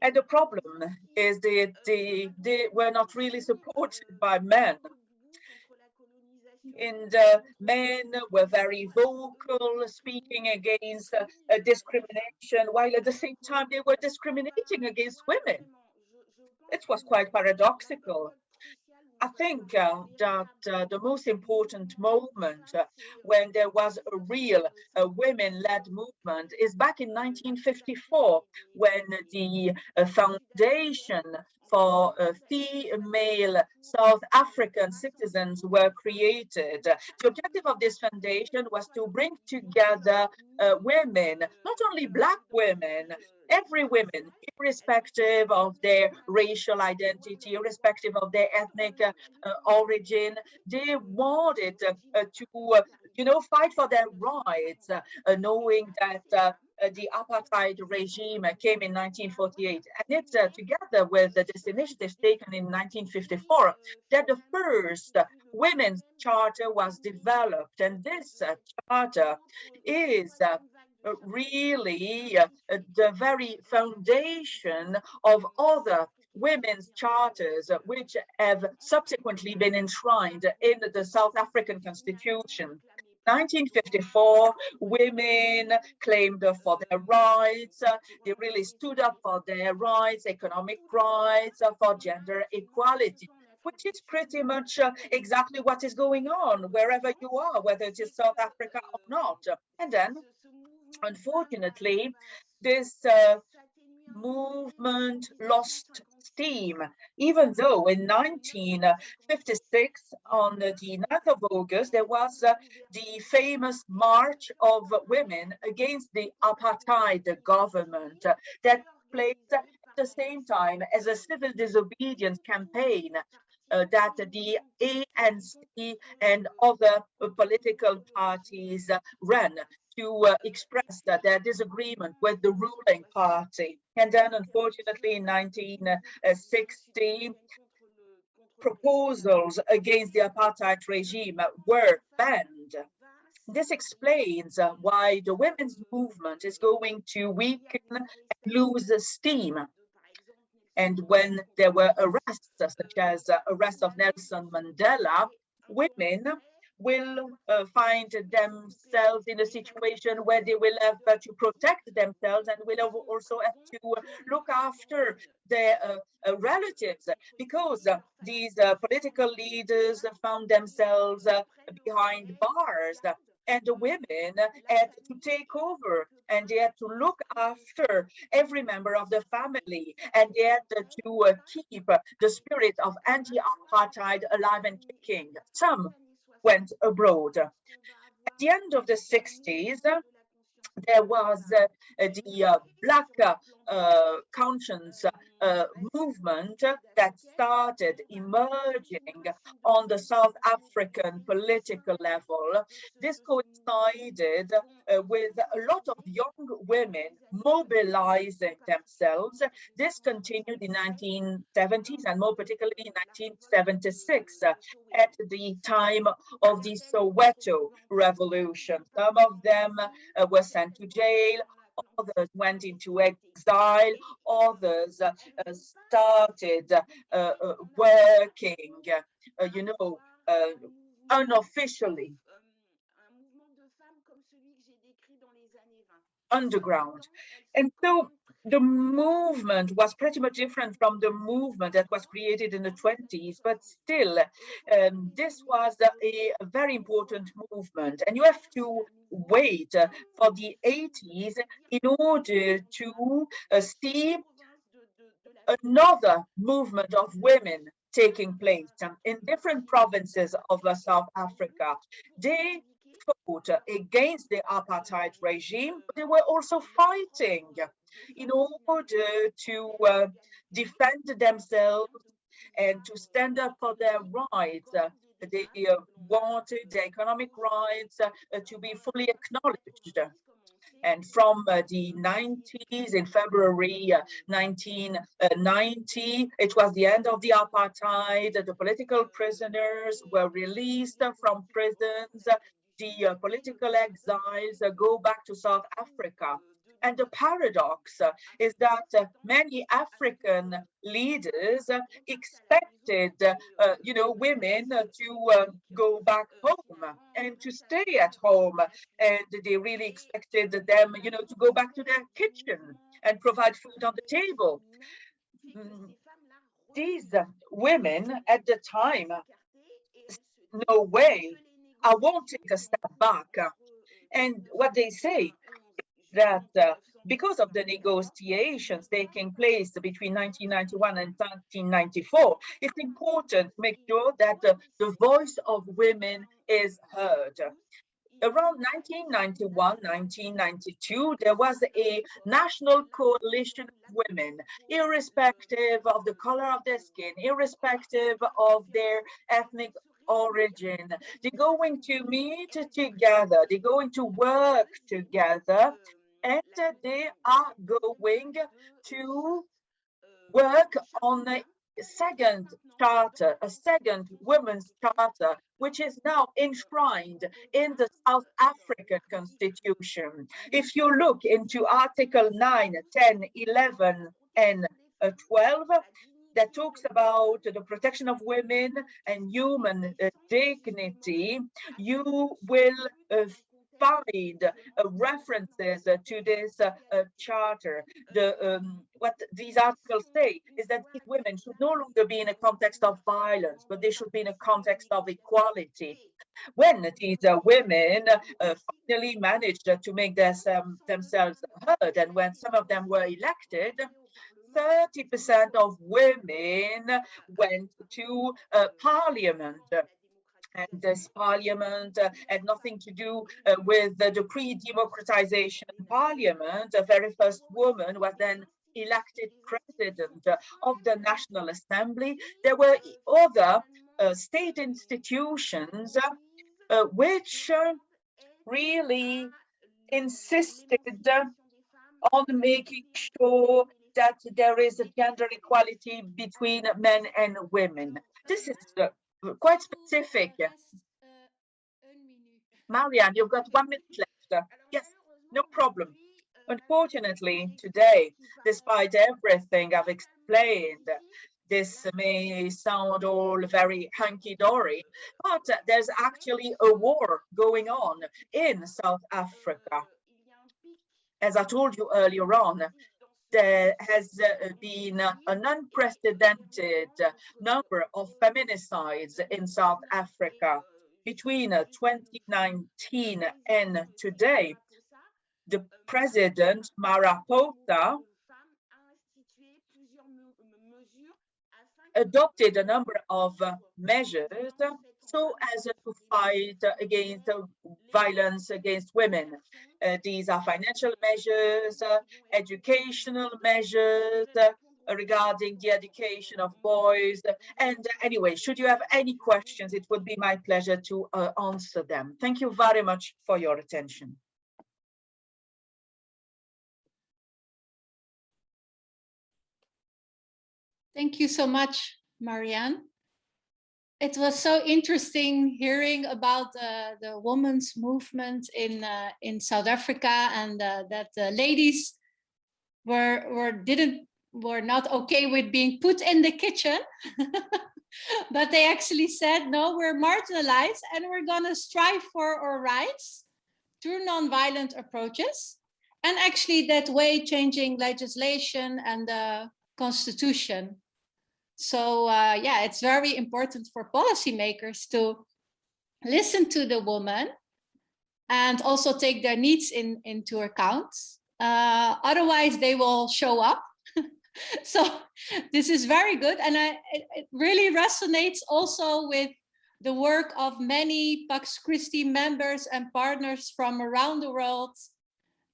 And the problem is that they were not really supported by men. And men were very vocal, speaking against discrimination, while at the same time they were discriminating against women. It was quite paradoxical. I think that the most important moment when there was a real women-led movement is back in 1954, when the Foundation for Female South African Citizens were created. The objective of this foundation was to bring together women, not only Black women, every woman, irrespective of their racial identity, irrespective of their ethnic origin. They wanted to, fight for their rights, knowing that the apartheid regime came in 1948. And it's together with this initiative taken in 1954 that the first women's charter was developed. And this charter is really the very foundation of other women's charters, which have subsequently been enshrined in the South African Constitution. 1954, women claimed for their rights. They really stood up for their rights, economic rights, for gender equality, which is pretty much exactly what is going on wherever you are, whether it is South Africa or not. And then, unfortunately, this movement lost steam, even though in 1956, on the 9th of August, there was the famous March of Women against the apartheid government that played at the same time as a civil disobedience campaign that the ANC and other political parties ran to express their disagreement with the ruling party. And then, unfortunately, in 1960, proposals against the apartheid regime were banned. This explains why the women's movement is going to weaken and lose steam. And when there were arrests, such as arrest of Nelson Mandela, women will find themselves in a situation where they will have to protect themselves and will also have to look after their relatives, because these political leaders found themselves behind bars. And the women had to take over, and they had to look after every member of the family, and they had to keep the spirit of anti-apartheid alive and kicking. Some went abroad. At the end of the 60s, there was the Black conscience movement that started emerging on the South African political level. This coincided with a lot of young women mobilizing themselves. This continued in 1970s and more particularly in 1976 at the time of the Soweto Revolution. Some of them were sent to jail, others went into exile, others started working, unofficially. underground. And so the movement was pretty much different from the movement that was created in the 20s, but still, this was a very important movement. And you have to wait for the 80s in order to see another movement of women taking place in different provinces of South Africa. They fought against the apartheid regime, but they were also fighting in order to defend themselves and to stand up for their rights. They wanted their economic rights to be fully acknowledged. And from the 90s, in February 1990, it was the end of the apartheid. The political prisoners were released from prisons. The political exiles go back to South Africa. And the paradox is that many African leaders expected, women to go back home and to stay at home. And they really expected them, to go back to their kitchen and provide food on the table. These women at the time, no way, I won't take a step back. And what they say that because of the negotiations taking place between 1991 and 1994, it's important to make sure that the voice of women is heard. Around 1991, 1992, there was a national coalition of women, irrespective of the color of their skin, irrespective of their ethnic origin. They're going to meet together, they're going to work together, and they are going to work on a second charter, a second women's charter, which is now enshrined in the South African Constitution. If you look into Article 9, 10, 11, and 12, that talks about the protection of women and human dignity, you will find references to this charter. What these articles say is that these women should no longer be in a context of violence, but they should be in a context of equality. When these women finally managed to make themselves heard, and when some of them were elected, 30% of women went to parliament. And this parliament had nothing to do with the pre-democratization parliament. The very first woman was then elected president of the National Assembly. There were other state institutions which really insisted on making sure that there is a gender equality between men and women. This is quite specific. Marianne, you've got 1 minute left. Yes, no problem. Unfortunately, today, despite everything I've explained, this may sound all very hunky-dory, but there's actually a war going on in South Africa. As I told you earlier on, there has been an unprecedented number of feminicides in South Africa. Between 2019 and today, the president, Ramaphosa, adopted a number of measures so as to fight against violence against women. These are financial measures, educational measures regarding the education of boys. And anyway, should you have any questions, it would be my pleasure to answer them. Thank you very much for your attention. Thank you so much, Marianne. It was so interesting hearing about the women's movement in South Africa, and that the ladies were not okay with being put in the kitchen, but they actually said, no, we're marginalized and we're gonna strive for our rights through nonviolent approaches. and actually that way changing legislation and the constitution. So yeah, it's very important for policymakers to listen to the woman and also take their needs into account. Otherwise, they will show up. So this is very good. And it really resonates also with the work of many Pax Christi members and partners from around the world.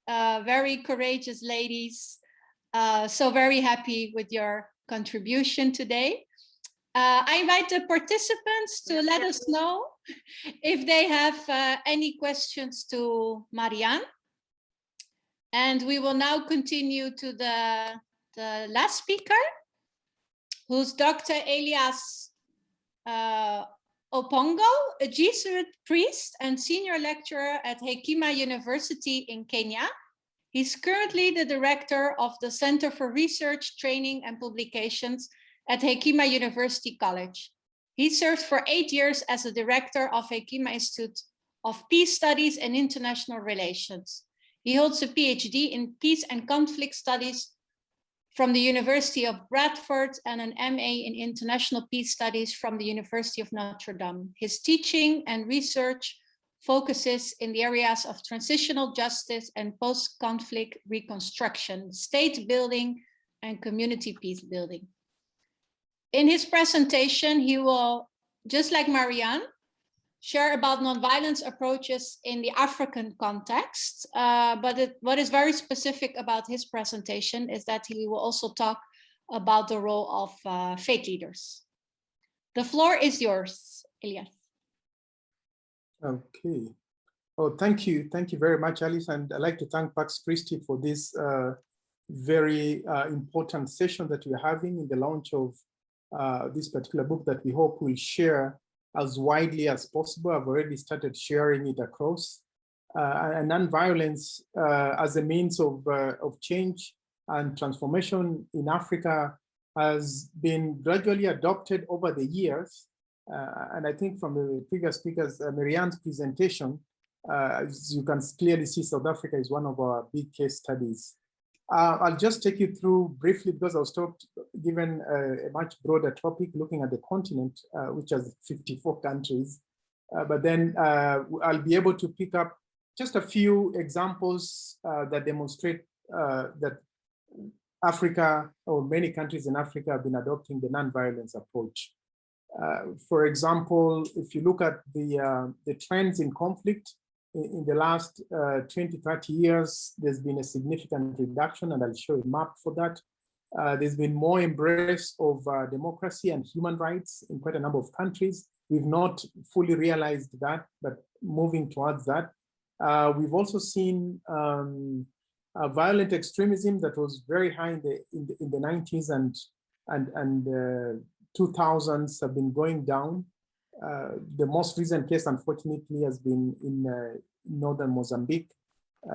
Very courageous ladies. So very happy with your contribution today. I invite the participants to let us know if they have any questions to Marianne. And we will now continue to the last speaker, who's Dr. Elias Opongo, a Jesuit priest and senior lecturer at Hekima University in Kenya. He's currently the director of the Center for Research, Training and Publications at Hekima University College. He served for 8 years as the director of Hekima Institute of Peace Studies and International Relations. He holds a PhD in Peace and Conflict Studies from the University of Bradford and an MA in International Peace Studies from the University of Notre Dame. His teaching and research focuses in the areas of transitional justice and post-conflict reconstruction, state building, and community peace building. In his presentation, he will, just like Marianne, share about nonviolence approaches in the African context. But what is very specific about his presentation is that he will also talk about the role of faith leaders. The floor is yours, Elias. Okay. Oh, thank you. Thank you very much, Alice. And I'd like to thank Pax Christi for this very important session that we're having in the launch of this particular book that we hope will share as widely as possible. I've already started sharing it across. And nonviolence as a means of change and transformation in Africa has been gradually adopted over the years. And I think from the previous speakers, Marianne's presentation, as you can clearly see, South Africa is one of our big case studies. I'll just take you through briefly because I was given a much broader topic looking at the continent, which has 54 countries. But then I'll be able to pick up just a few examples that demonstrate that Africa, or many countries in Africa, have been adopting the nonviolence approach. For example, if you look at the trends in conflict, in the last 20, 30 years, there's been a significant reduction, and I'll show a map for that. There's been more embrace of democracy and human rights in quite a number of countries. We've not fully realized that, but moving towards that. We've also seen violent extremism that was very high in the 90s and 2000s have been going down. The most recent case, unfortunately, has been in northern Mozambique,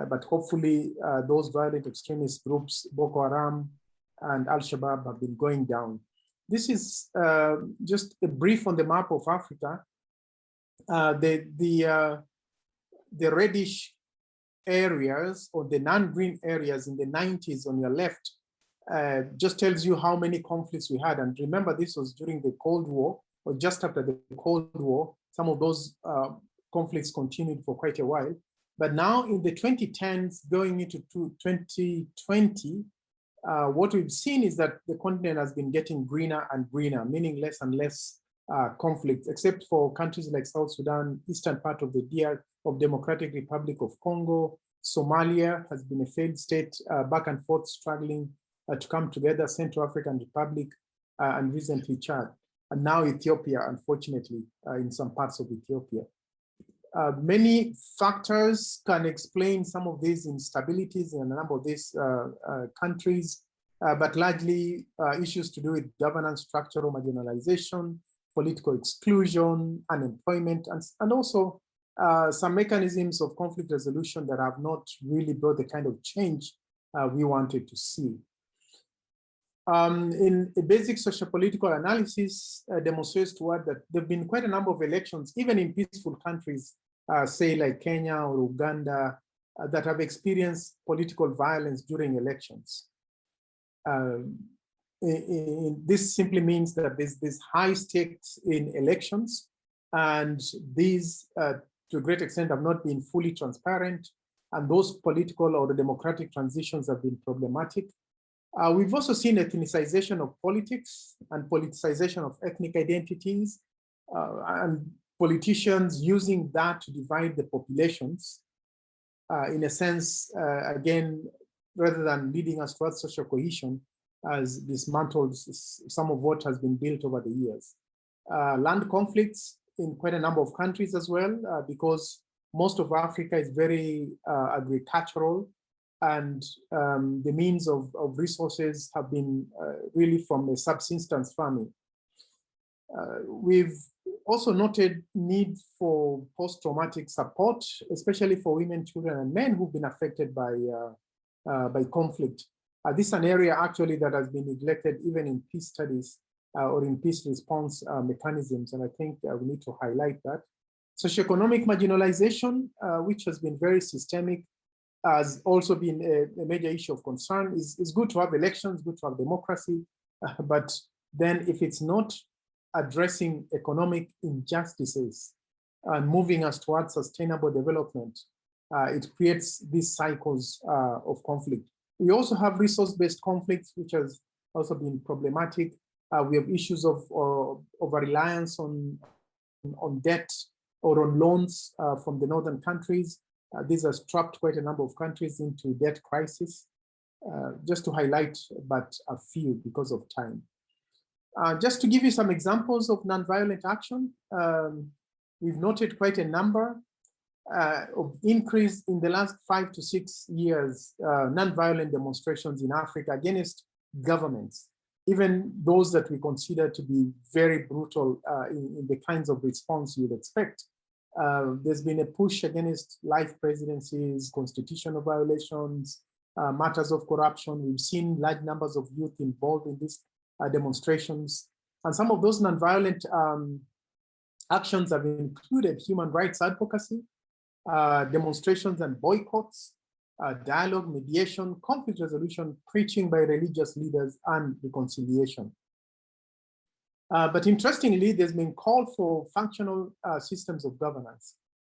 but hopefully those violent extremist groups, Boko Haram and Al-Shabaab, have been going down. This is just a brief on the map of Africa. The reddish areas, or the non-green areas in the 90s on your left, just tells you how many conflicts we had. And remember, this was during the Cold War, or just after the Cold War. Some of those conflicts continued for quite a while. But now in the 2010s, going into 2020, what we've seen is that the continent has been getting greener and greener, meaning less and less conflict, except for countries like South Sudan, eastern part of the Democratic Republic of Congo. Somalia has been a failed state, back and forth struggling to come together, Central African Republic, and recently Chad. And now Ethiopia, unfortunately, in some parts of Ethiopia. Many factors can explain some of these instabilities in a number of these countries, but largely issues to do with governance structure or marginalization, political exclusion, unemployment, and also some mechanisms of conflict resolution that have not really brought the kind of change we wanted to see. In a basic sociopolitical analysis demonstrates toward that there have been quite a number of elections, even in peaceful countries, say like Kenya or Uganda that have experienced political violence during elections. This simply means that there's high stakes in elections, and these, to a great extent, have not been fully transparent, and those political or the democratic transitions have been problematic. We've also seen ethnicization of politics and politicization of ethnic identities, and politicians using that to divide the populations. In a sense, again, rather than leading us towards social cohesion, has dismantled some of what has been built over the years. Land conflicts in quite a number of countries as well, because most of Africa is very agricultural, and the means of resources have been really from a subsistence farming. We've also noted need for post-traumatic support, especially for women, children, and men who've been affected by conflict. This is an area actually that has been neglected even in peace studies or in peace response mechanisms, and I think we need to highlight that. Socioeconomic marginalization, which has been very systemic, has also been a major issue of concern. It's good to have elections, good to have democracy, but then if it's not addressing economic injustices and moving us towards sustainable development, it creates these cycles of conflict. We also have resource-based conflicts, which has also been problematic. We have issues of reliance on debt or on loans from the northern countries. This has trapped quite a number of countries into debt crisis. Just to highlight, but a few because of time. Just to give you some examples of nonviolent action, we've noted quite a number of increase in the last 5 to 6 years, nonviolent demonstrations in Africa against governments, even those that we consider to be very brutal in the kinds of response you'd expect. There's been a push against life presidencies, constitutional violations, matters of corruption. We've seen large numbers of youth involved in these demonstrations. And some of those nonviolent actions have included human rights advocacy, demonstrations and boycotts, dialogue, mediation, conflict resolution, preaching by religious leaders, and reconciliation. But interestingly, there's been call for functional systems of governance,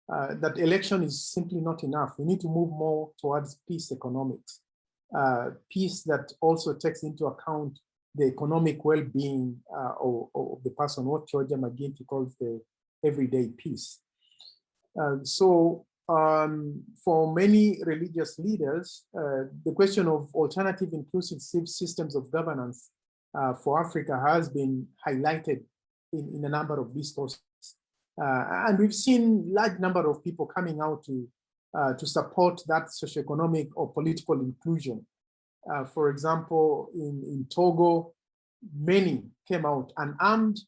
that election is simply not enough. We need to move more towards peace economics, peace that also takes into account the economic well-being of the person, what Georgia McGinty calls the everyday peace. For many religious leaders, the question of alternative inclusive systems of governance for Africa has been highlighted in a number of discourses. And we've seen large number of people coming out to support that socioeconomic or political inclusion. For example, in Togo, many came out unarmed,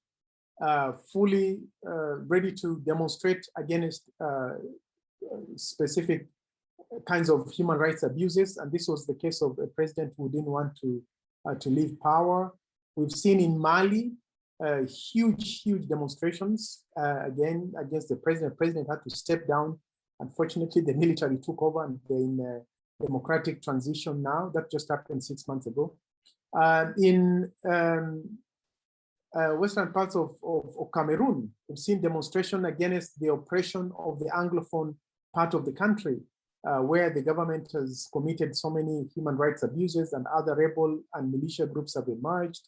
fully ready to demonstrate against specific kinds of human rights abuses. And this was the case of a president who didn't want to leave power. We've seen in Mali huge demonstrations again against the president. The president had to step down. Unfortunately, the military took over, and they're in a democratic transition now. That just happened 6 months ago. In western parts of Cameroon, we've seen demonstration against the oppression of the Anglophone part of the country, where the government has committed so many human rights abuses, and other rebel and militia groups have emerged.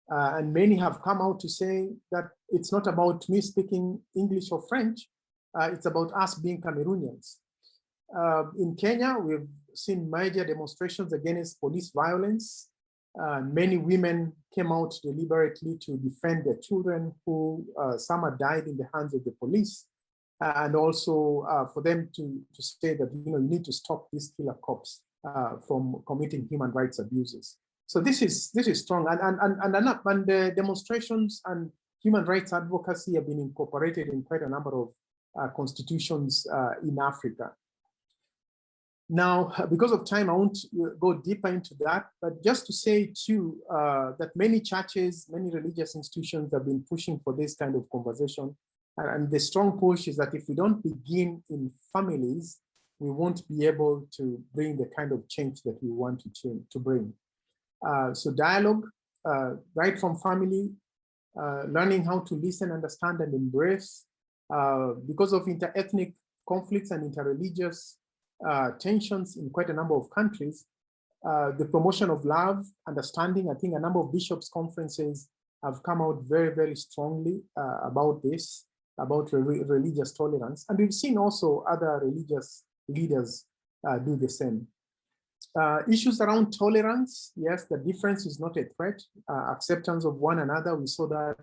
And many have come out to say that it's not about me speaking English or French, it's about us being Cameroonians. In Kenya, we've seen major demonstrations against police violence. Many women came out deliberately to defend their children who some had died in the hands of the police, and also for them to say that you need to stop these killer cops from committing human rights abuses. So this is strong, and the demonstrations and human rights advocacy have been incorporated in quite a number of constitutions in Africa. Now, because of time, I won't go deeper into that, but just to say too, that many churches, many religious institutions have been pushing for this kind of conversation. And the strong push is that if we don't begin in families, we won't be able to bring the kind of change that we want to bring. So dialogue, right from family, learning how to listen, understand, and embrace. Because of inter-ethnic conflicts and interreligious tensions in quite a number of countries, the promotion of love, understanding, I think a number of bishops' conferences have come out very, very strongly about this, about religious tolerance. And we've seen also other religious leaders do the same. Issues around tolerance, yes, the difference is not a threat. Acceptance of one another, we saw that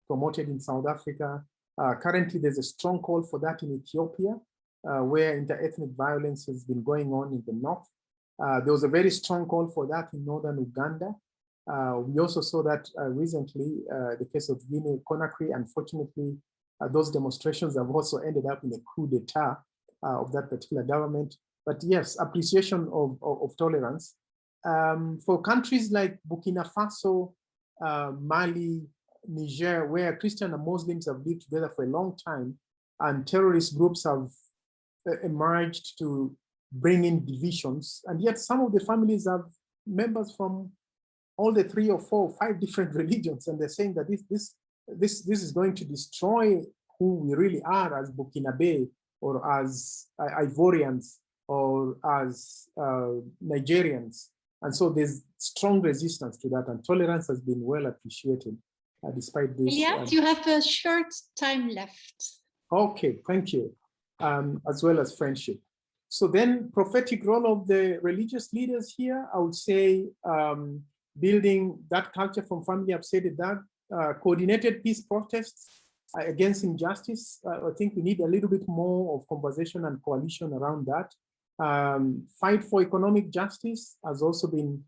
promoted in South Africa. Currently, there's a strong call for that in Ethiopia, where inter-ethnic violence has been going on in the north. There was a very strong call for that in northern Uganda. We also saw that recently, the case of Guinea-Conakry. Unfortunately, those demonstrations have also ended up in a coup d'etat of that particular government. But yes, appreciation of tolerance. For countries like Burkina Faso, Mali, Niger, where Christian and Muslims have lived together for a long time, and terrorist groups have emerged to bring in divisions, and yet some of the families have members from all the 3 or 4 or 5 different religions, and they're saying that this is going to destroy who we really are as Burkinabe, or as Ivorians, or as Nigerians. And so there's strong resistance to that, and tolerance has been well appreciated despite this. Yes, you have a short time left. Okay, thank you, as well as friendship. So then prophetic role of the religious leaders here, I would say building that culture from family, I've said that, coordinated peace protests against injustice. I think we need a little bit more of conversation and coalition around that. Fight for economic justice has also been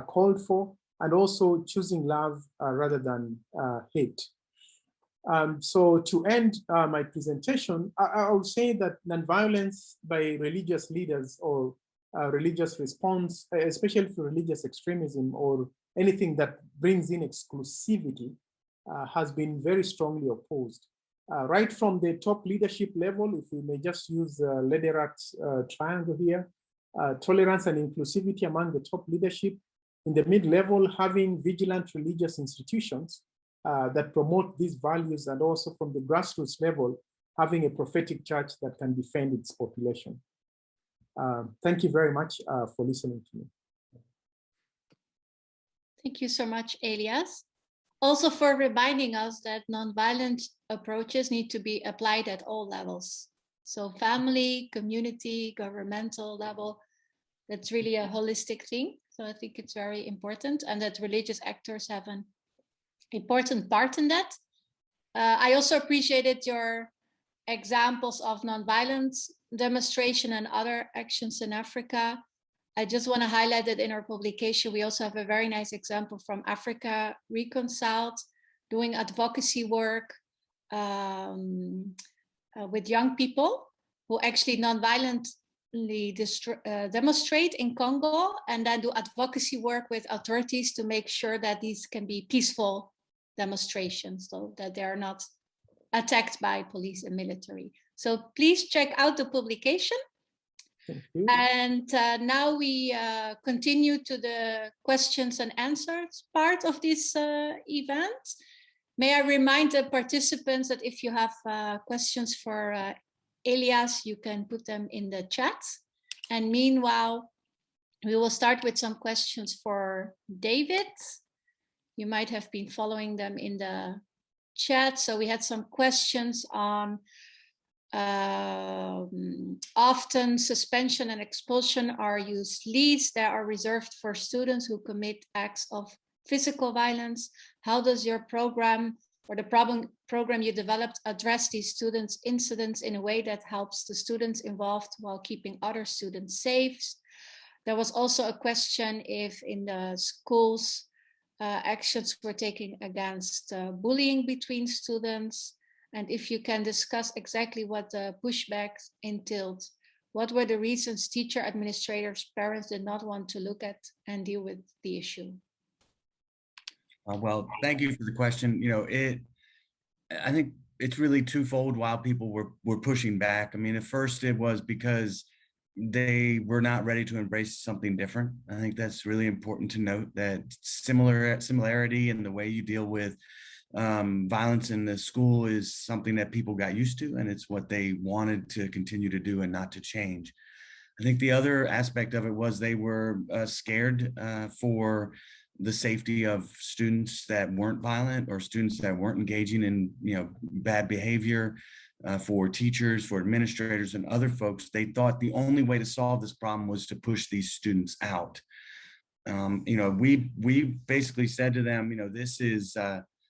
called for, and also choosing love rather than hate. So to end my presentation, I would say that nonviolence by religious leaders, or religious response, especially for religious extremism or anything that brings in exclusivity, has been very strongly opposed. Right from the top leadership level, if we may just use Lederach's triangle here, tolerance and inclusivity among the top leadership. In the mid-level, having vigilant religious institutions that promote these values, and also from the grassroots level, having a prophetic church that can defend its population. Thank you very much for listening to me. Thank you so much, Elias. Also for reminding us that nonviolent approaches need to be applied at all levels. So family, community, governmental level, that's really a holistic thing. So I think it's very important, and that religious actors have an important part in that. I also appreciated your examples of nonviolence demonstration and other actions in Africa. I just want to highlight that in our publication, we also have a very nice example from Africa Reconciled, doing advocacy work with young people who actually nonviolently demonstrate in Congo, and then do advocacy work with authorities to make sure that these can be peaceful demonstrations, so that they are not attacked by police and military. So please check out the publication. And now we continue to the questions and answers part of this event. May I remind the participants that if you have questions for Elias, you can put them in the chat. And meanwhile, we will start with some questions for David. You might have been following them in the chat. So we had some questions on often suspension and expulsion are used least that are reserved for students who commit acts of physical violence. How does your program or the program you developed address these students' incidents in a way that helps the students involved while keeping other students safe? There was also a question if in the schools actions were taken against bullying between students. And if you can discuss exactly what the pushbacks entailed. What were the reasons teacher, administrators, parents did not want to look at and deal with the issue? Well, thank you for the question. You know, I think it's really twofold why people were pushing back. I mean, at first it was because they were not ready to embrace something different. I think that's really important to note, that similarity in the way you deal with violence in the school is something that people got used to, and it's what they wanted to continue to do and not to change. I think the other aspect of it was they were scared for the safety of students that weren't violent, or students that weren't engaging in bad behavior. For teachers, for administrators, and other folks, they thought the only way to solve this problem was to push these students out. We basically said to them, this is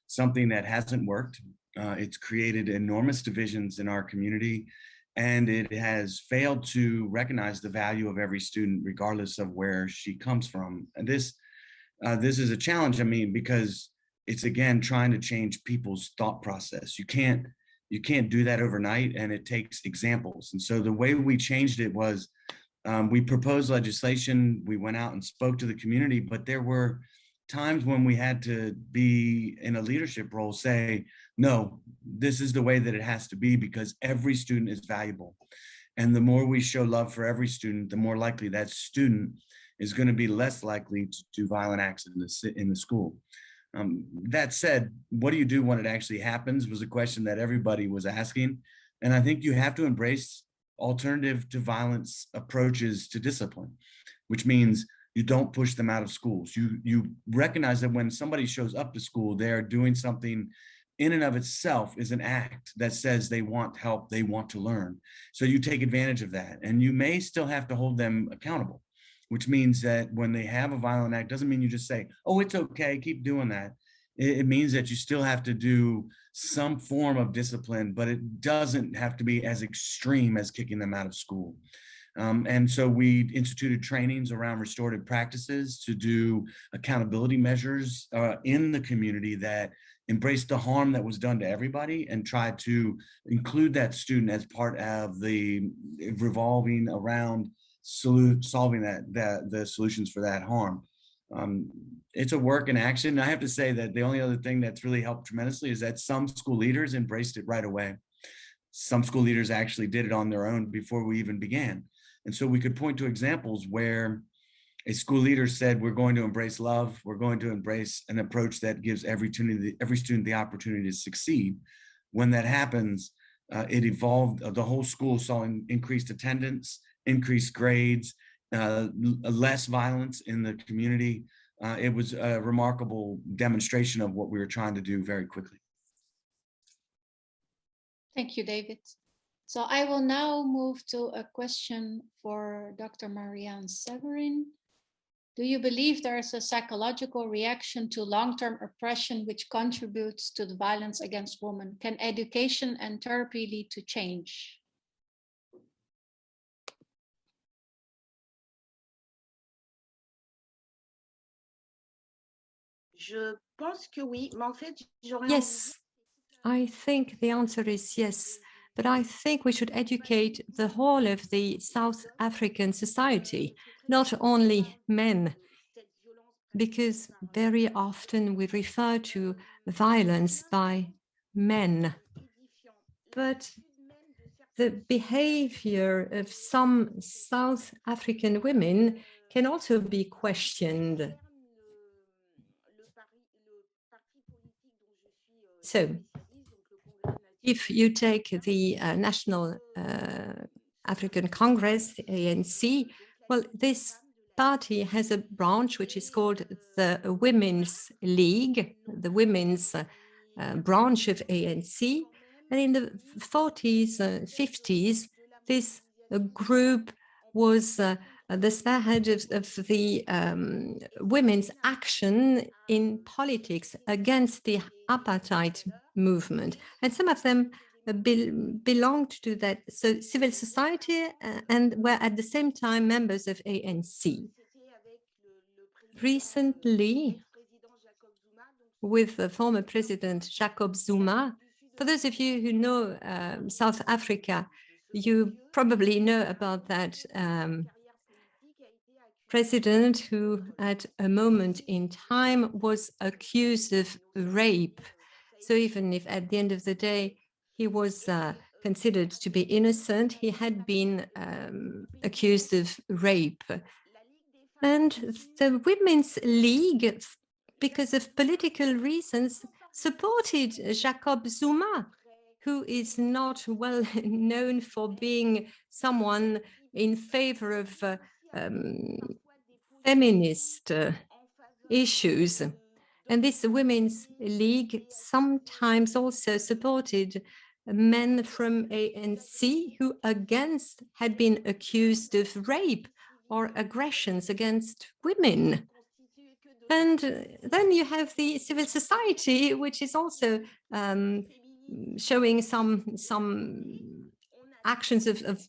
something that hasn't worked. It's created enormous divisions in our community, and it has failed to recognize the value of every student, regardless of where she comes from. And this is a challenge, because it's, again, trying to change people's thought process. You can't do that overnight, and it takes examples. And so the way we changed it was we proposed legislation, we went out and spoke to the community, but there were times when we had to be in a leadership role, say, no, this is the way that it has to be, because every student is valuable. And the more we show love for every student, the more likely that student is going to be less likely to do violent acts in the school. That said, what do you do when it actually happens was a question that everybody was asking. And I think you have to embrace alternative to violence approaches to discipline, which means you don't push them out of schools. You recognize that when somebody shows up to school, they're doing something in and of itself is an act that says they want help, they want to learn. So you take advantage of that, and you may still have to hold them accountable, which means that when they have a violent act, doesn't mean you just say, oh, it's okay, keep doing that. It means that you still have to do some form of discipline, but it doesn't have to be as extreme as kicking them out of school. And so we instituted trainings around restorative practices to do accountability measures in the community that embraced the harm that was done to everybody and tried to include that student as part of the revolving around solving the solutions for that harm. It's a work in action. I have to say that the only other thing that's really helped tremendously is that some school leaders embraced it right away. Some school leaders actually did it on their own before we even began. And so we could point to examples where a school leader said, we're going to embrace love. We're going to embrace an approach that gives every student the opportunity to succeed. When that happens, it evolved. The whole school saw increased attendance, increased grades, less violence in the community. It was a remarkable demonstration of what we were trying to do very quickly. Thank you, David. So I will now move to a question for Dr. Marianne Severin. Do you believe there is a psychological reaction to long-term oppression which contributes to the violence against women? Can education and therapy lead to change? Yes, I think the answer is yes, but I think we should educate the whole of the South African society, not only men, because very often we refer to violence by men, but the behavior of some South African women can also be questioned. So, if you take the National African Congress, ANC, well, this party has a branch which is called the Women's League, the women's branch of ANC. And in the 40s, 50s, this group was the spearhead of the women's action in politics against the Apartheid movement. And some of them belonged to that civil society and were at the same time members of ANC. Recently, with the former president Jacob Zuma, for those of you who know South Africa, you probably know about that president who at a moment in time was accused of rape. So even if at the end of the day he was considered to be innocent. He had been accused of rape. And the Women's League, because of political reasons, supported Jacob Zuma, who is not well known for being someone in favor of feminist issues. And this Women's League sometimes also supported men from ANC who had been accused of rape or aggressions against women. And then you have the civil society, which is also showing some actions of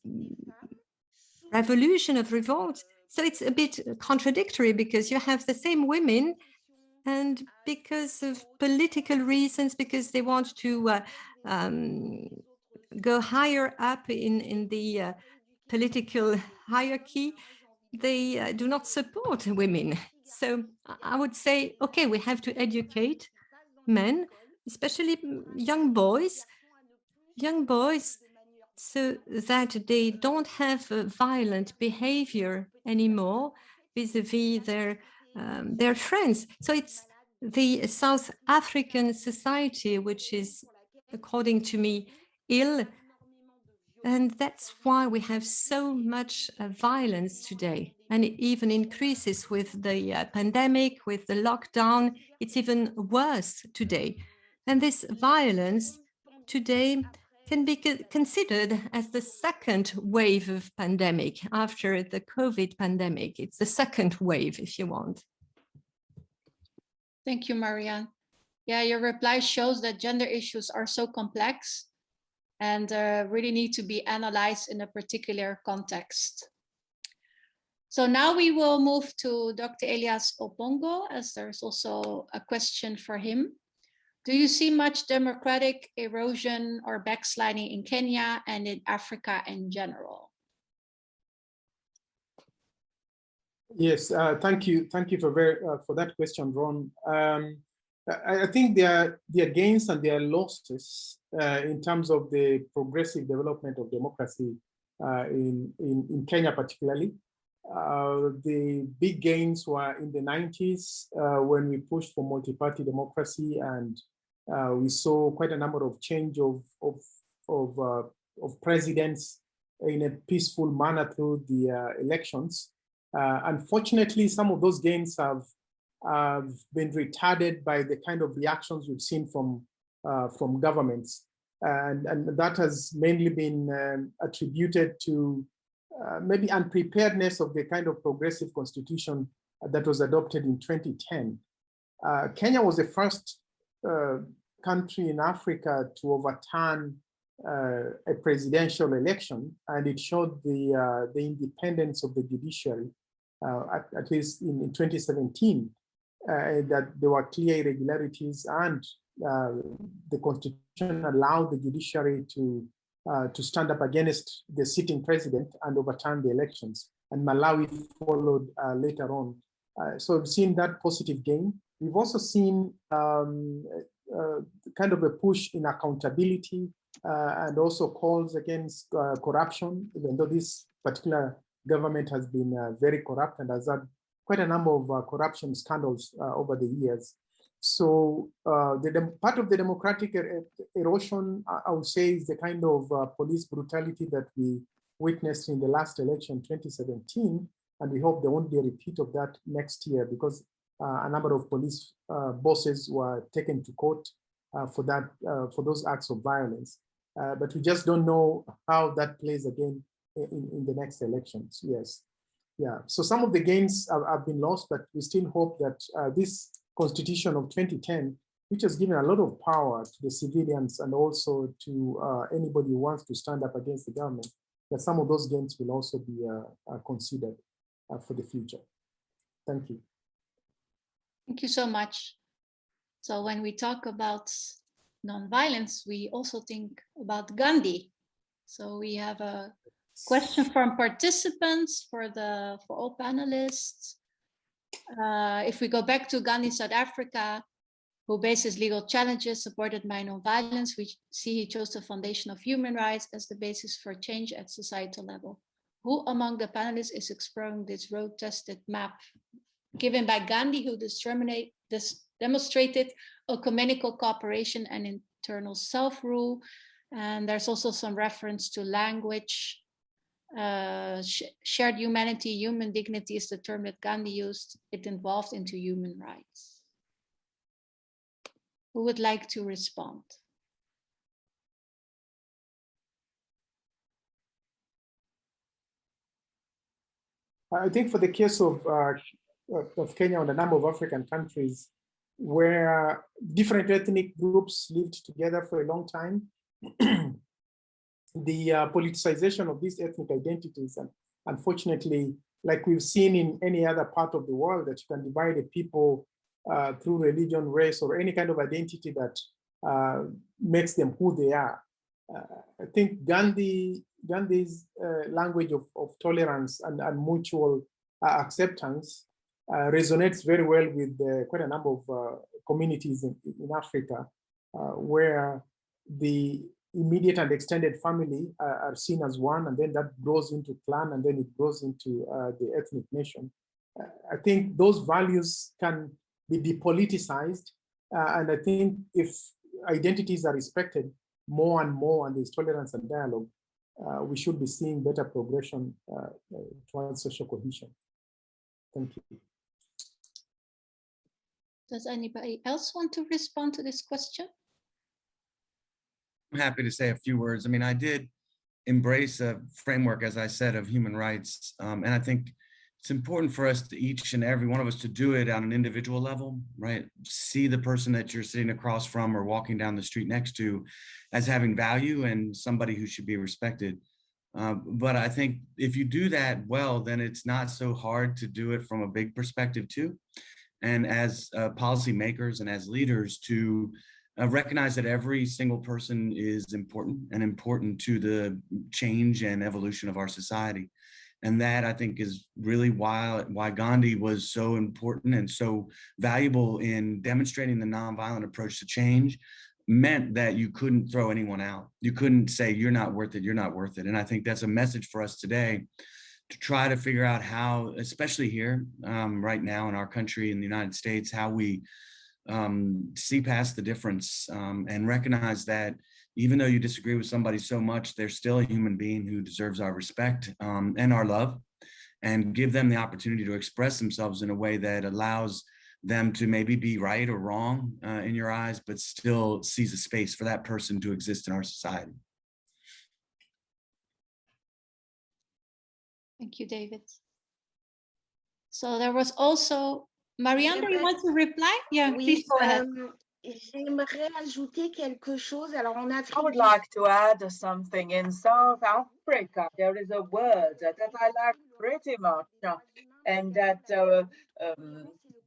revolution, of revolt. So it's a bit contradictory because you have the same women, and because of political reasons, because they want to go higher up in the political hierarchy, they do not support women. So I would say, okay, we have to educate men, especially young boys, so that they don't have violent behavior anymore vis-a-vis their friends. So it's the South African society which is, according to me, ill. And that's why we have so much violence today. And it even increases with the pandemic, with the lockdown. It's even worse today. And this violence today can be considered as the second wave of pandemic after the COVID pandemic. It's the second wave, if you want. Thank you, Marianne. Yeah, your reply shows that gender issues are so complex and really need to be analyzed in a particular context. So now we will move to Dr. Elias Obongo, as there's also a question for him. Do you see much democratic erosion or backsliding in Kenya and in Africa in general? Yes, thank you for that question, Ron. I think there are gains and there are losses in terms of the progressive development of democracy in Kenya, particularly. The big gains were in the 90s when we pushed for multi-party democracy, and we saw quite a number of change of presidents in a peaceful manner through the elections. Unfortunately, some of those gains have been retarded by the kind of reactions we've seen from governments, and that has mainly been attributed to maybe unpreparedness of the kind of progressive constitution that was adopted in 2010. Kenya was the first country in Africa to overturn a presidential election, and it showed the independence of the judiciary, at least in 2017, that there were clear irregularities, and the constitution allowed the judiciary to stand up against the sitting president and overturn the elections. And Malawi followed later on. So we've seen that positive gain. We've also seen kind of a push in accountability and also calls against corruption, even though this particular government has been very corrupt and has had quite a number of corruption scandals over the years. So part of the democratic erosion, I would say, is the kind of police brutality that we witnessed in the last election, 2017, and we hope there won't be a repeat of that next year, because a number of police bosses were taken to court for those acts of violence. But we just don't know how that plays again in the next elections. Yes, yeah. So some of the gains have been lost, but we still hope that this Constitution of 2010, which has given a lot of power to the civilians and also to anybody who wants to stand up against the government, that some of those gains will also be considered for the future. Thank you. Thank you so much. So when we talk about nonviolence, we also think about Gandhi. So we have a question from participants for all panelists. If we go back to Gandhi, South Africa, who bases legal challenges supported by nonviolence. We see he chose the foundation of human rights as the basis for change at societal level. Who among the panelists is exploring this road-tested map given by Gandhi, who demonstrated ecumenical cooperation and internal self-rule? And there's also some reference to language. Shared humanity, human dignity is the term that Gandhi used. It involved into human rights. Who would like to respond? I think for the case of Kenya and a number of African countries where different ethnic groups lived together for a long time, the politicization of these ethnic identities, and unfortunately, like we've seen in any other part of the world, that you can divide a people through religion, race, or any kind of identity that makes them who they are. I think Gandhi's language of tolerance and mutual acceptance resonates very well with quite a number of communities in Africa, where the immediate and extended family are seen as one, and then that grows into clan, and then it grows into the ethnic nation. I think those values can be depoliticized, and I think if identities are respected more and more, and there's tolerance and dialogue, we should be seeing better progression towards social cohesion. Thank you. Does anybody else want to respond to this question? I'm happy to say a few words. I mean, I did embrace a framework, as I said, of human rights. And I think it's important for us to, each and every one of us, to do it on an individual level, right? See the person that you're sitting across from or walking down the street next to as having value and somebody who should be respected. But I think if you do that well, then it's not so hard to do it from a big perspective too. And as policymakers and as leaders, to recognize that every single person is important and important to the change and evolution of our society. And that, I think, is really why Gandhi was so important and so valuable in demonstrating the nonviolent approach to change. Meant that you couldn't throw anyone out. You couldn't say, you're not worth it, you're not worth it. And I think that's a message for us today, to try to figure out how, especially here right now in our country, in the United States, how we see past the difference and recognize that even though you disagree with somebody so much, they're still a human being who deserves our respect and our love, and give them the opportunity to express themselves in a way that allows them to maybe be right or wrong in your eyes, but still sees a space for that person to exist in our society. Thank you, David. So there was also, Marianne, do you want to reply? Yeah, Oui, please go ahead. J'aimerais ajouter quelque chose. Alors, en Afrique, I would like to add something. In South Africa, there is a word that I like pretty much, and that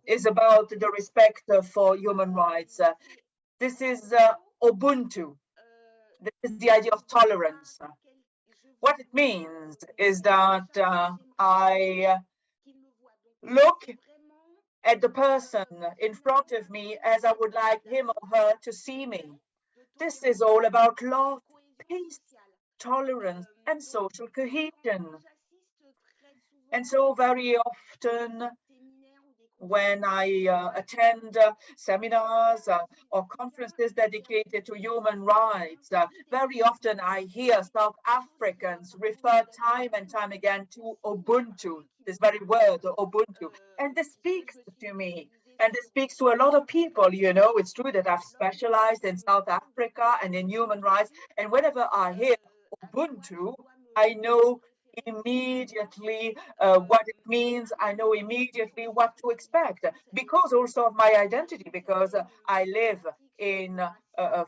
is about the respect for human rights. This is Ubuntu. This is the idea of tolerance. What it means is that I look at the person in front of me as I would like him or her to see me. This is all about love, peace, tolerance, and social cohesion. And so very often when I attend seminars or conferences dedicated to human rights, very often I hear South Africans refer time and time again to Ubuntu, this very word, Ubuntu. And this speaks to me. And it speaks to a lot of people. You know, it's true that I've specialized in South Africa and in human rights. And whenever I hear Ubuntu, I know immediately what it means. I know immediately what to expect, because also of my identity, because I live in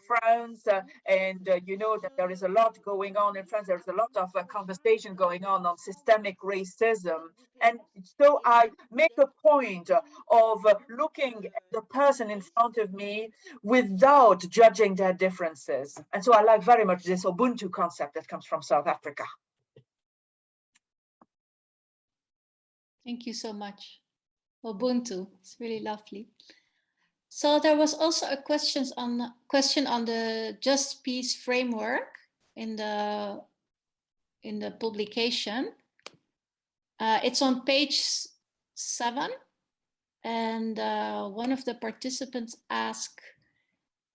France, and you know that there is a lot going on in France. There's a lot of conversation going on systemic racism. And so I make a point of looking at the person in front of me without judging their differences. And so I like very much this Ubuntu concept that comes from South Africa. Thank you so much. Ubuntu, it's really lovely. So there was also a question on the Just Peace framework in the publication. It's on page 7, and one of the participants asked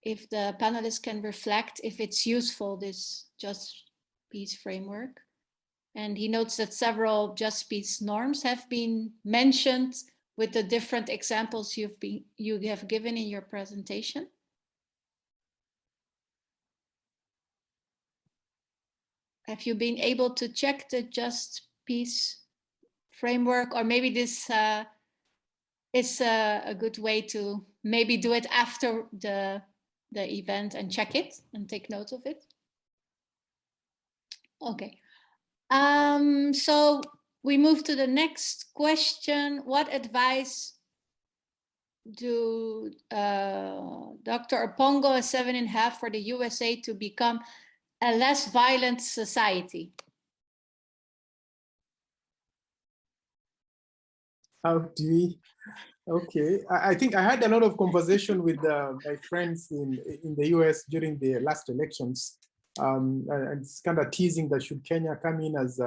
if the panelists can reflect if it's useful, this Just Peace framework. And he notes that several Just Peace norms have been mentioned with the different examples you have given in your presentation. Have you been able to check the Just Peace framework, or maybe this is a good way to maybe do it after the event and check it and take note of it? Okay. So we move to the next question. What advice do Dr. Opongo and 7 have for the USA to become a less violent society? How do we? Okay, I think I had a lot of conversation with my friends in the US during the last elections. And it's kind of teasing that should Kenya come in as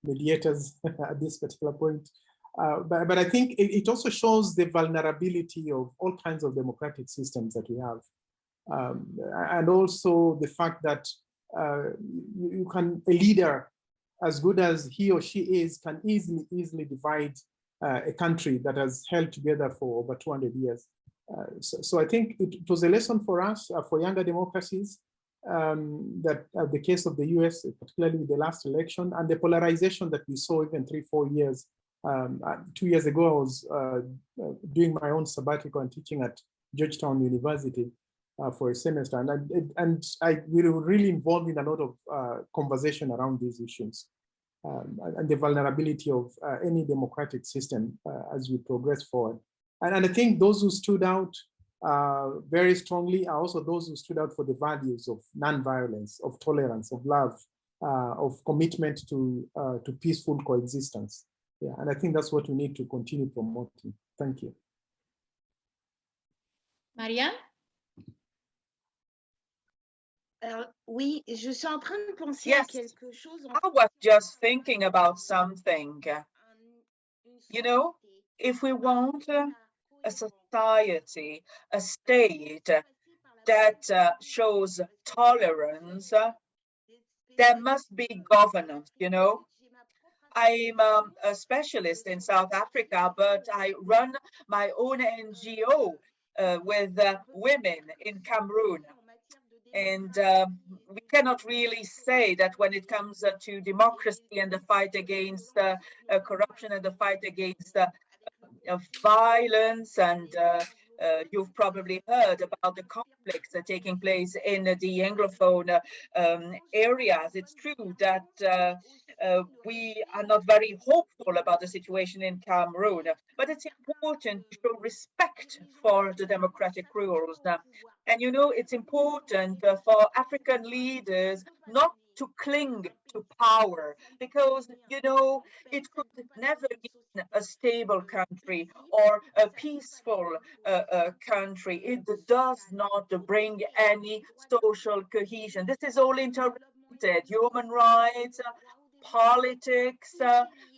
mediators at this particular point. But I think it also shows the vulnerability of all kinds of democratic systems that we have. And also the fact that a leader, as good as he or she is, can easily divide a country that has held together for over 200 years. So I think it was a lesson for us, for younger democracies, that the case of the US, particularly with the last election, and the polarization that we saw even 3-4 years. 2 years ago, I was doing my own sabbatical and teaching at Georgetown University for a semester. And we were really involved in a lot of conversation around these issues. And the vulnerability of any democratic system as we progress forward. And I think those who stood out very strongly are also those who stood out for the values of nonviolence, of tolerance, of love, of commitment to peaceful coexistence. Yeah, and I think that's what we need to continue promoting. Thank you. Marianne? Oui, je suis en train de penser Yes, à quelque chose. I was just thinking about something. You know, if we want a society, a state that shows tolerance, there must be governance, you know. I'm a specialist in South Africa, but I run my own NGO with women in Cameroon. And we cannot really say that when it comes to democracy and the fight against corruption and the fight against violence, and you've probably heard about the conflicts taking place in the Anglophone areas. It's true that we are not very hopeful about the situation in Cameroon, but it's important to show respect for the democratic rules. And you know, it's important for African leaders not to cling to power, because, you know, it could never be a stable country or a peaceful country. It does not bring any social cohesion. This is all interrelated. Human rights, politics,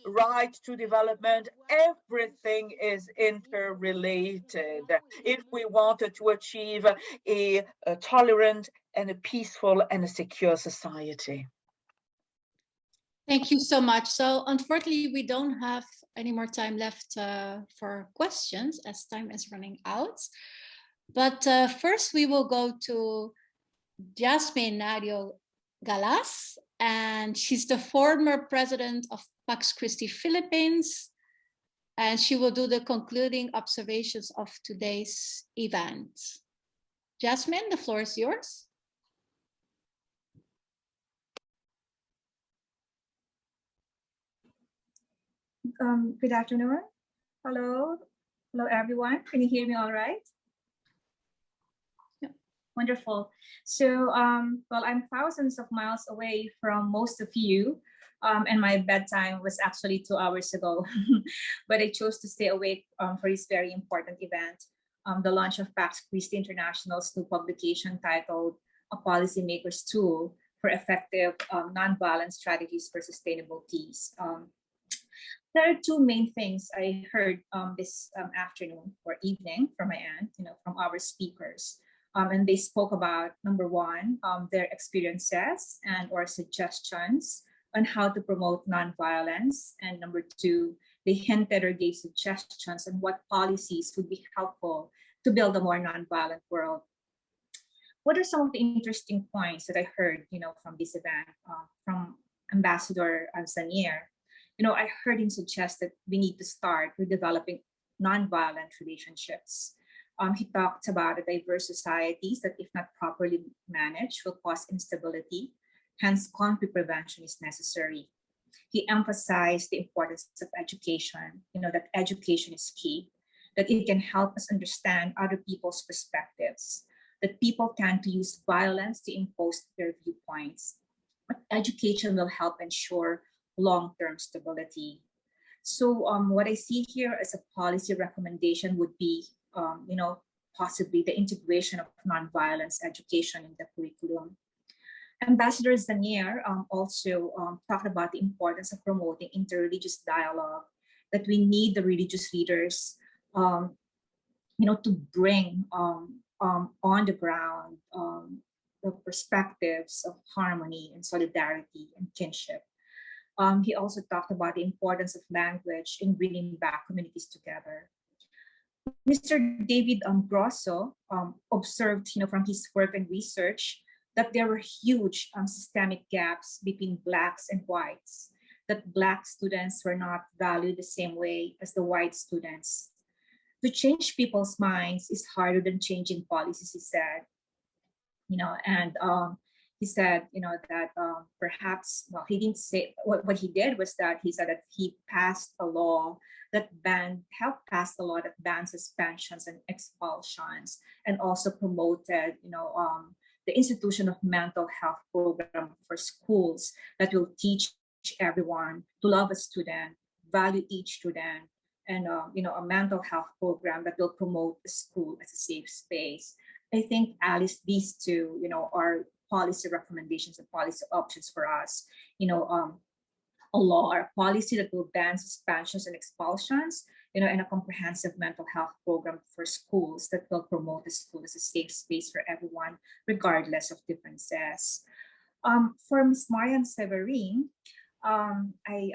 right to development, everything is interrelated if we wanted to achieve a tolerant and a peaceful and a secure society. Thank you so much. So unfortunately, we don't have any more time left for questions as time is running out. But first we will go to Jasmine Nario Galas, and she's the former president of Pax Christi Philippines, and she will do the concluding observations of today's event. Jasmine, the floor is yours. Good afternoon. Hello everyone. Can you hear me all right? Yeah. Wonderful. So, well, I'm thousands of miles away from most of you, and my bedtime was actually 2 hours ago, but I chose to stay awake for this very important event. the launch of Pax Christi International's new publication titled A Policymaker's Tool for Effective Nonviolent Strategies for Sustainable Peace. There are two main things I heard this afternoon or evening from my aunt, from our speakers. And they spoke about, number one, their experiences and or suggestions on how to promote nonviolence. And number two, they hinted or gave suggestions on what policies would be helpful to build a more nonviolent world. What are some of the interesting points that I heard, from this event from Ambassador Zanier? I heard him suggest that we need to start with developing nonviolent relationships. He talked about the diverse societies that, if not properly managed, will cause instability. Hence, conflict prevention is necessary. He emphasized the importance of education, that education is key, that it can help us understand other people's perspectives, that people tend to use violence to impose their viewpoints. But education will help ensure long-term stability. So what I see here as a policy recommendation would be, possibly the integration of nonviolence education in the curriculum. Ambassador Zanier also talked about the importance of promoting interreligious dialogue, that we need the religious leaders, to bring on the ground the perspectives of harmony and solidarity and kinship. He also talked about the importance of language in bringing back communities together. Mr. David Grosso observed, from his work and research, that there were huge systemic gaps between Blacks and whites, that Black students were not valued the same way as the white students. To change people's minds is harder than changing policies, he said. And he said, that perhaps, well, he didn't say, what he did was that he said that he passed a law that helped pass a law that bans suspensions and expulsions, and also promoted, the institution of mental health program for schools that will teach everyone to love a student, value each student, and, a mental health program that will promote the school as a safe space. I think, Alice, these two, are policy recommendations and policy options for us. A law or a policy that will ban suspensions and expulsions, and a comprehensive mental health program for schools that will promote the school as a safe space for everyone, regardless of differences. For Ms. Marian Severin, I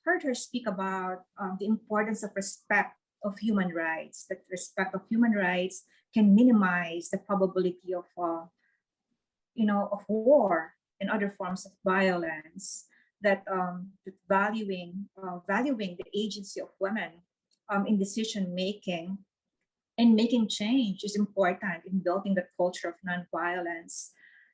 heard her speak about the importance of respect of human rights, that respect of human rights can minimize the probability of of war and other forms of violence, that valuing the agency of women in decision making and making change is important in building the culture of nonviolence.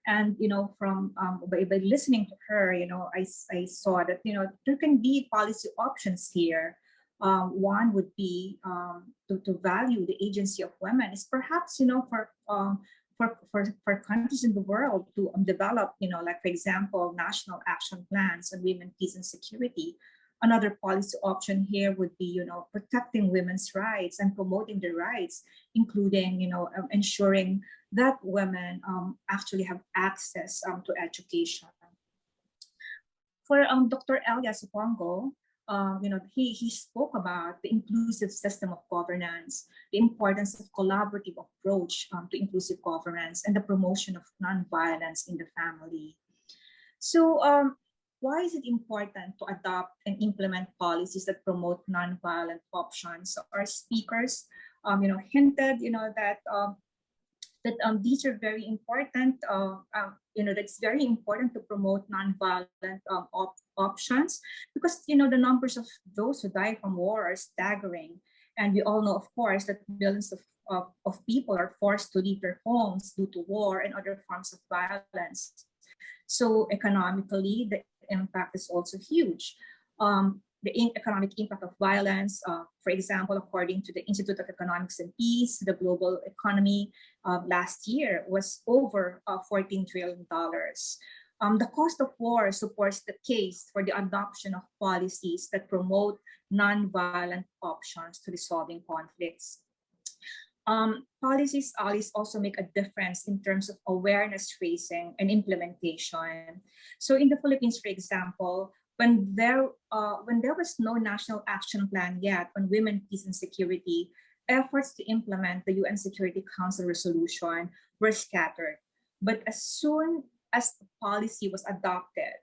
And from by listening to her, I saw that there can be policy options here. One would be to value the agency of women. Is perhaps for countries in the world to develop, like, for example, national action plans on women, peace, and security. Another policy option here would be, protecting women's rights and promoting their rights, including, ensuring that women actually have access to education. For Dr. Elias Pongo, he spoke about the inclusive system of governance, the importance of collaborative approach to inclusive governance, and the promotion of nonviolence in the family. So why is it important to adopt and implement policies that promote nonviolent options? Our speakers, hinted, that these are very important. That's very important to promote nonviolent options, because the numbers of those who die from war are staggering, and we all know, of course, that millions of people are forced to leave their homes due to war and other forms of violence. So economically, the impact is also huge. The economic impact of violence, for example, according to the Institute of Economics and Peace, the global economy last year was over $14 trillion. The cost of war supports the case for the adoption of policies that promote nonviolent options to resolving conflicts. Policies always also make a difference in terms of awareness raising and implementation. So in the Philippines, for example, when there was no national action plan yet on women, peace, and security, efforts to implement the UN Security Council resolution were scattered. But as soon as the policy was adopted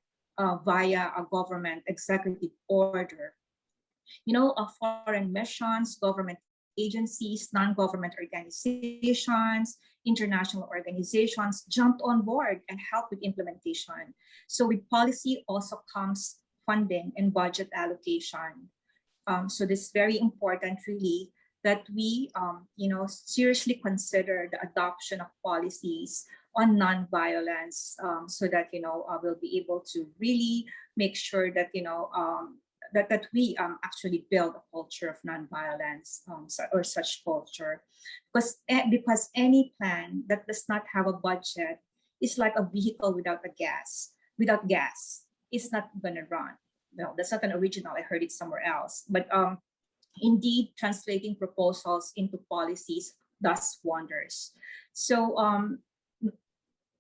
via a government executive order, foreign missions, government agencies, non-government organizations, international organizations jumped on board and helped with implementation. So with policy also comes funding and budget allocation. So this is very important, really, that we, seriously consider the adoption of policies on nonviolence, so that we'll be able to really make sure that that we actually build a culture of nonviolence, or such culture, because any plan that does not have a budget is like a vehicle without gas. Without gas, it's not gonna run. No, that's not an original. I heard it somewhere else. But indeed, translating proposals into policies does wonders. So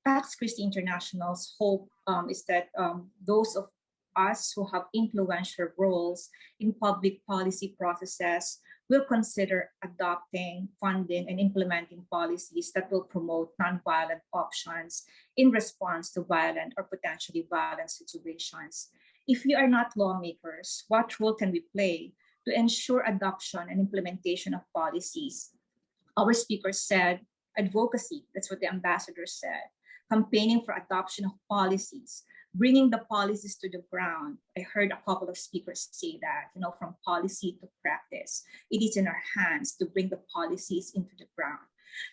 Pax Christi International's hope is that those of us who have influential roles in public policy processes will consider adopting, funding, and implementing policies that will promote nonviolent options in response to violent or potentially violent situations. If we are not lawmakers, what role can we play to ensure adoption and implementation of policies? Our speaker said advocacy. That's what the ambassador said. Campaigning for adoption of policies, bringing the policies to the ground. I heard a couple of speakers say that, from policy to practice. It is in our hands to bring the policies into the ground.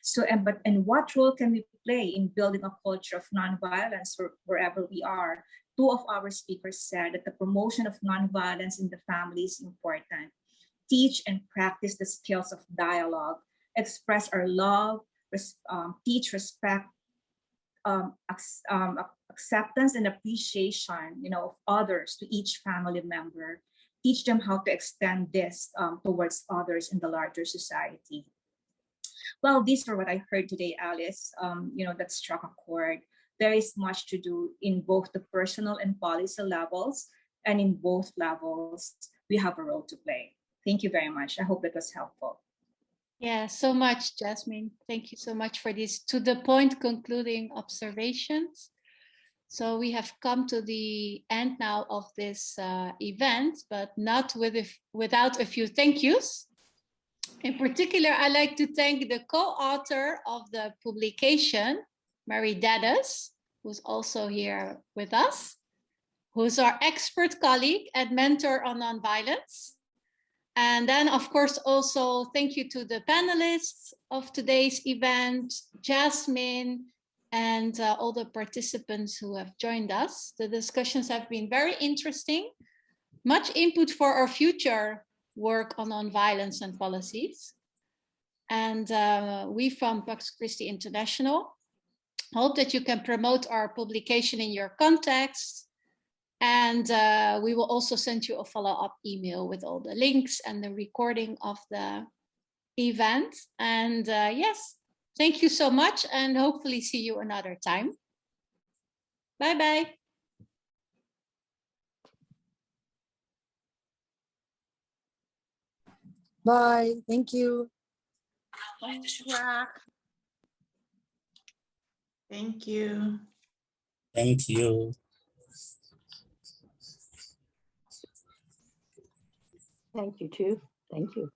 So, and what role can we play in building a culture of nonviolence wherever we are? Two of our speakers said that the promotion of nonviolence in the family is important. Teach and practice the skills of dialogue, express our love, teach respect, acceptance and appreciation, of others to each family member. Teach them how to extend this towards others in the larger society. Well, these are what I heard today, Alice, that struck a chord. There is much to do in both the personal and policy levels, and in both levels, we have a role to play. Thank you very much. I hope that was helpful. Yeah, so much, Jasmine. Thank you so much for these to-the-point concluding observations. So we have come to the end now of this event, but not without a few thank yous. In particular, I'd like to thank the co-author of the publication, Mary Daddes, who's also here with us, who's our expert colleague and mentor on nonviolence. And then, of course, also thank you to the panelists of today's event, Jasmine, and all the participants who have joined us. The discussions have been very interesting, much input for our future work on nonviolence and policies. And we from Pax Christi International hope that you can promote our publication in your context. And we will also send you a follow-up email with all the links and the recording of the event. And yes, thank you so much, and hopefully see you another time. Bye-bye. Bye. Thank you. Thank you. Thank you. Thank you too. Thank you.